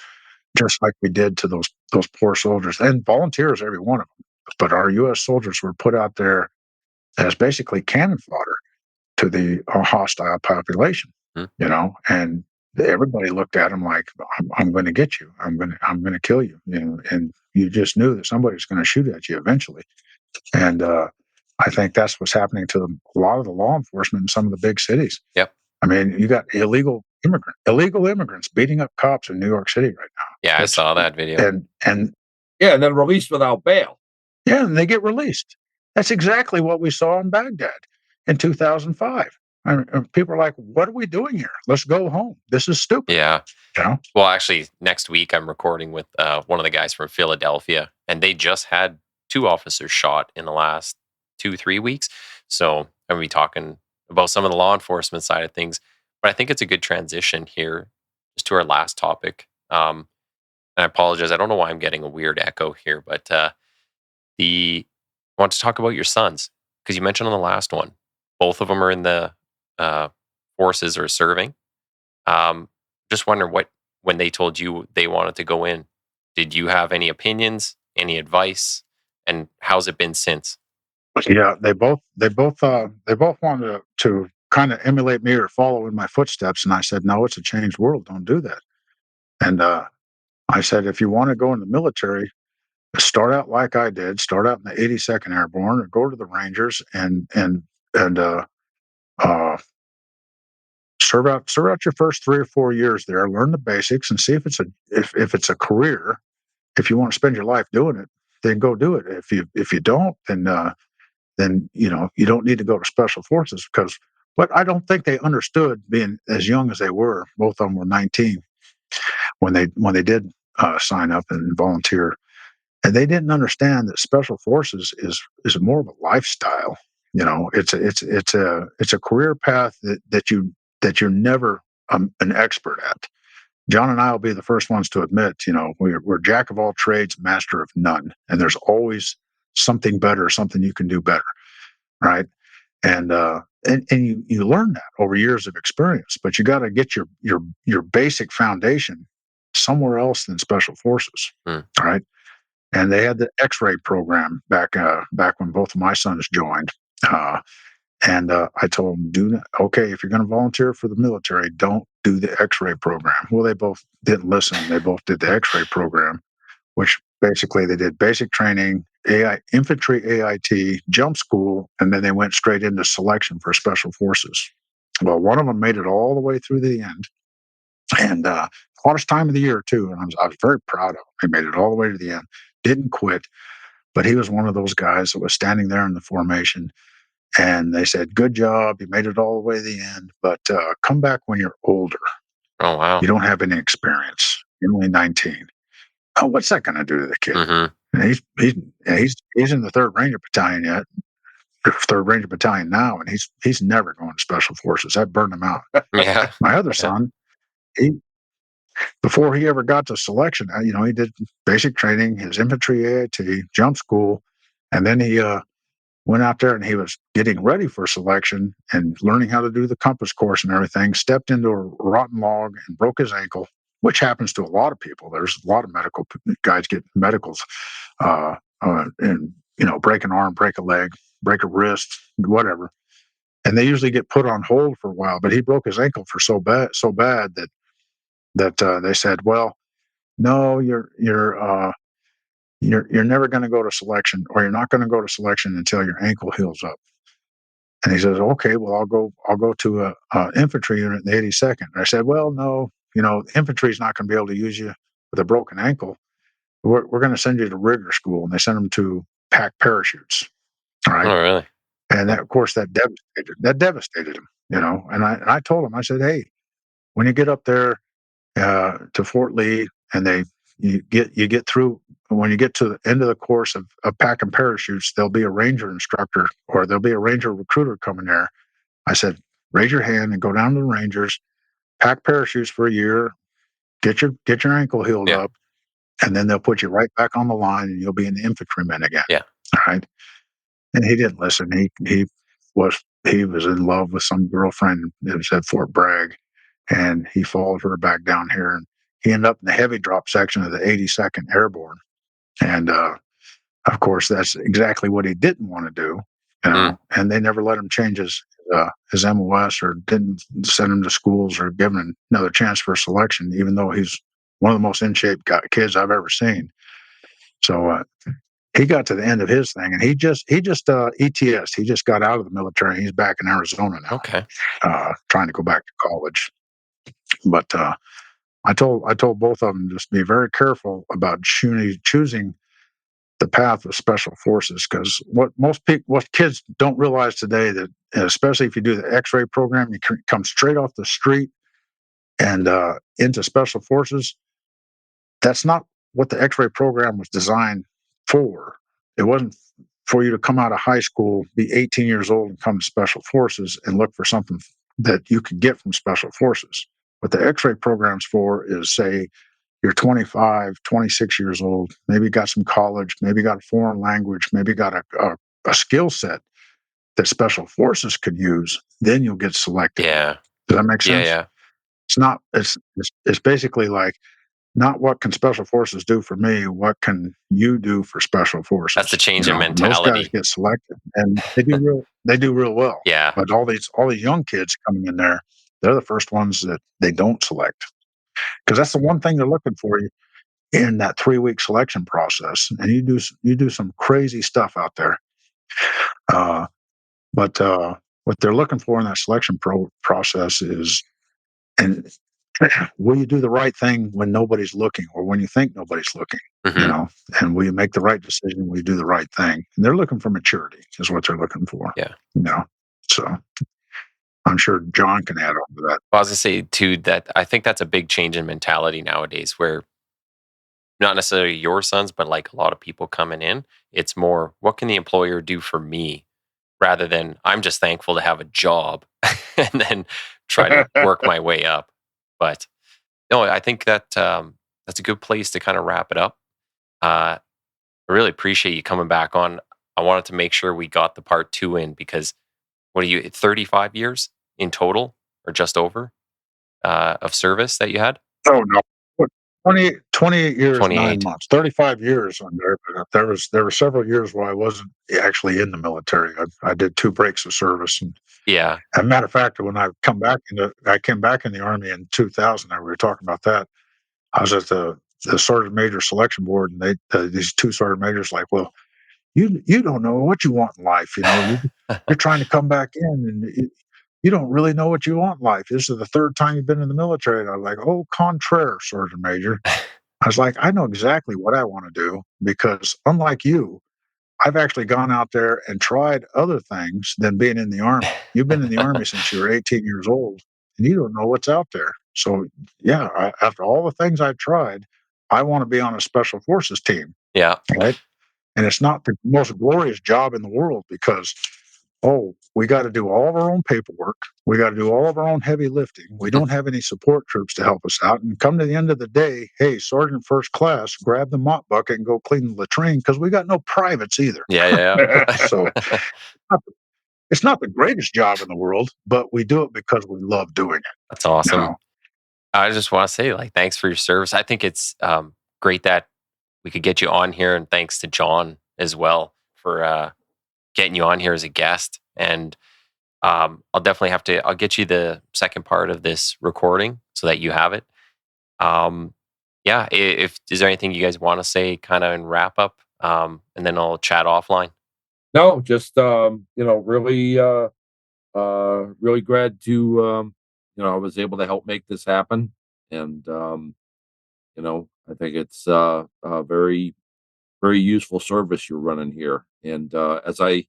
just like we did to those poor soldiers and volunteers, every one of them. But our U.S. soldiers were put out there as basically cannon fodder to the hostile population, and everybody looked at them like, I'm going to get you. I'm going to kill you. And you just knew that somebody's going to shoot at you eventually. And I think that's what's happening to a lot of the law enforcement in some of the big cities. Yep. I mean, you got illegal immigrants beating up cops in New York City right now. Yeah, I saw that video. And and then released without bail. Yeah, and they get released. That's exactly what we saw in Baghdad in 2005. People are like, what are we doing here? Let's go home. This is stupid. Yeah. Well, actually, next week I'm recording with one of the guys from Philadelphia, and they just had 2 officers shot in the last 2-3 weeks. So I'm going to be talking about some of the law enforcement side of things. But I think it's a good transition here just to our last topic. And I apologize. I don't know why I'm getting a weird echo here, but I want to talk about your sons, because you mentioned on the last one, both of them are in the forces or serving. Just wondering when they told you they wanted to go in, did you have any opinions, any advice, and how's it been since? Yeah, they both wanted to kind of emulate me or follow in my footsteps, and I said, no, it's a changed world. Don't do that. And I said, if you want to go in the military, start out like I did. Start out in the 82nd Airborne, or go to the Rangers and serve out your first 3 or 4 years there. Learn the basics and see if it's a career. If you want to spend your life doing it, then go do it. If you don't, then you don't need to go to special forces, because what I don't think they understood, being as young as they were. Both of them were 19 when they did sign up and volunteer. And they didn't understand that special forces is more of a lifestyle. It's a career path that you're never an expert at. John and I will be the first ones to admit, we're jack of all trades, master of none, and there's always something better, something you can do better, right? And you learn that over years of experience, but you got to get your basic foundation somewhere else than special forces, right? And they had the X-ray program back when both of my sons joined. And I told them, okay, if you're going to volunteer for the military, don't do the X-ray program. Well, they both didn't listen. They both did the X-ray program, which basically they did basic training, infantry AIT, jump school, and then they went straight into selection for special forces. Well, one of them made it all the way through the end. And hottest time of the year, too. And I was very proud of him. He made it all the way to the end, didn't quit. But he was one of those guys that was standing there in the formation. And they said, good job. You made it all the way to the end. But come back when you're older. Oh, wow. You don't have any experience. You're only 19. Oh, what's that going to do to the kid? And he's in the 3rd Ranger Battalion yet. 3rd Ranger Battalion now, and he's never going to special forces. That burned him out. Yeah. My other son, before he ever got to selection, he did basic training, his infantry AIT, jump school, and then he went out there and he was getting ready for selection and learning how to do the compass course and everything, stepped into a rotten log and broke his ankle, which happens to a lot of people. There's a lot of medical guys get medicals and, break an arm, break a leg, break a wrist, whatever. And they usually get put on hold for a while, but he broke his ankle for so bad that they said, well, no, you're never going to go to selection, or you're not going to go to selection until your ankle heals up. And he says, okay, well, I'll go to a infantry unit in the 82nd. And I said, well, no, infantry is not going to be able to use you with a broken ankle. We're going to send you to rigger school. And they sent them to pack parachutes. All right. Oh, really? And that, of course, that devastated him, And I told him, I said, hey, when you get up there to Fort Lee, and you get through, when you get to the end of the course of packing parachutes, there'll be a ranger instructor, or there'll be a ranger recruiter coming there. I said, raise your hand and go down to the rangers, pack parachutes for a year, get your ankle healed up, and then they'll put you right back on the line, and you'll be an infantryman again. Yeah. All right. And he didn't listen. He was in love with some girlfriend that was at Fort Bragg, and he followed her back down here, and he ended up in the heavy drop section of the 82nd Airborne. And of course, that's exactly what he didn't want to do. And they never let him change his MOS, or didn't send him to schools, or give him another chance for selection, even though he's one of the most in shape kids I've ever seen. So he got to the end of his thing, and he just ETS. He just got out of the military. He's back in Arizona now. Okay. Trying to go back to college. But I told both of them, just be very careful about choosing the path of special forces, because what kids don't realize today, that especially if you do the X-ray program, you can come straight off the street and into special forces. That's not what the X-ray program was designed for. It wasn't for you to come out of high school, be 18 years old, and come to special forces and look for something that you could get from special forces. What the X-ray program's for is, say, you're 25, 26 years old, maybe got some college, maybe got a foreign language, maybe got a skill set that special forces could use, then you'll get selected. Yeah. Does that make sense? Yeah. It's basically like, not what can special forces do for me, what can you do for special forces? That's the change in mentality. Those guys get selected, and they do real well. Yeah. But all these young kids coming in there, they're the first ones that they don't select, because that's the one thing they're looking for you in that 3-week selection process. And you do some crazy stuff out there. But what they're looking for in that selection process is, and will you do the right thing when nobody's looking, or when you think nobody's looking? Mm-hmm. And will you make the right decision? Will you do the right thing? And they're looking for maturity, is what they're looking for. Yeah. So I'm sure John can add on to that. Well, I was going to say too, that I think that's a big change in mentality nowadays, where not necessarily your sons, but like a lot of people coming in, it's more, what can the employer do for me, rather than, I'm just thankful to have a job and then try to work my way up. But no, I think that that's a good place to kind of wrap it up. I really appreciate you coming back on. I wanted to make sure we got the part 2 in, because what are you, 35 years in total, or just over, of service that you had? Oh, no. 28 years, 28. 9 months, 35 years on there. But there were several years where I wasn't actually in the military. I did 2 breaks of service. And Yeah. as a matter of fact, when I came back in the Army in 2000, and we were talking about that, I was at the Sergeant Major Selection Board, and these 2 Sergeant Majors like, well, you don't know what you want in life. You're trying to come back in, and you don't really know what you want in life. This is the 3rd time you've been in the military. And I was like, oh, contraire, Sergeant Major. I was like, I know exactly what I want to do, because unlike you, I've actually gone out there and tried other things than being in the Army. You've been in the Army since you were 18 years old, and you don't know what's out there. So, yeah, after all the things I've tried, I want to be on a special forces team. Yeah. Right. And it's not the most glorious job in the world, because, we got to do all of our own paperwork. We got to do all of our own heavy lifting. We don't have any support troops to help us out. And come to the end of the day, hey, Sergeant First Class, grab the mop bucket and go clean the latrine, because we got no privates either. Yeah. So it's not the greatest job in the world, but we do it because we love doing it. That's awesome. I just want to say, like, thanks for your service. I think it's great that we could get you on here, and thanks to John as well for getting you on here as a guest. And I'll definitely I'll get you the second part of this recording so that you have it. yeah, if is there anything you guys want to say, kind of in wrap up, and then I'll chat offline. No, just really really glad to I was able to help make this happen. And I think it's a very, very useful service you're running here. And as I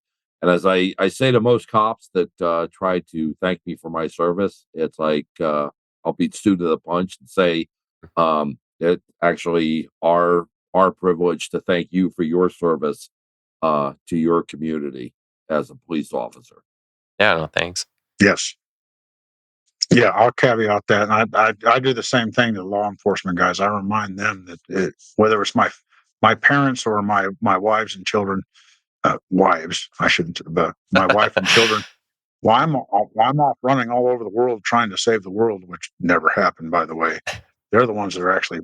say to most cops that try to thank me for my service, it's like I'll beat Stu to the punch and say it actually our privilege to thank you for your service to your community as a police officer. Yeah, no, thanks. Yes. Yeah, I'll caveat that. And I do the same thing to law enforcement guys. I remind them that whether it's my parents or my wives and children, wives, I shouldn't, but my wife and children, why I'm off running all over the world trying to save the world, which never happened, by the way. They're the ones that are actually,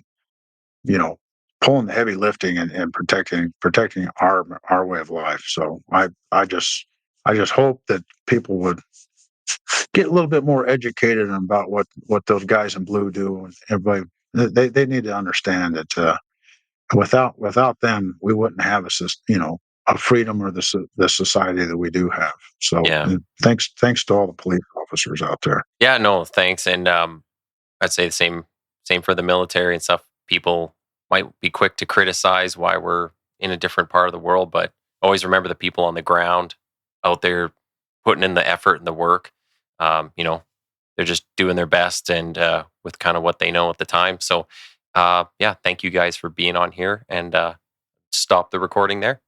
you know, pulling the heavy lifting and protecting our way of life. So I just hope that people would get a little bit more educated about what those guys in blue do, and everybody they need to understand that without them we wouldn't have a freedom or the society that we do have. So Yeah. thanks to all the police officers out there. Yeah, no, thanks. And I'd say the same for the military and stuff. People might be quick to criticize why we're in a different part of the world, but always remember the people on the ground out there putting in the effort and the work. They're just doing their best and with kind of what they know at the time. So, yeah, thank you guys for being on here, and stop the recording there.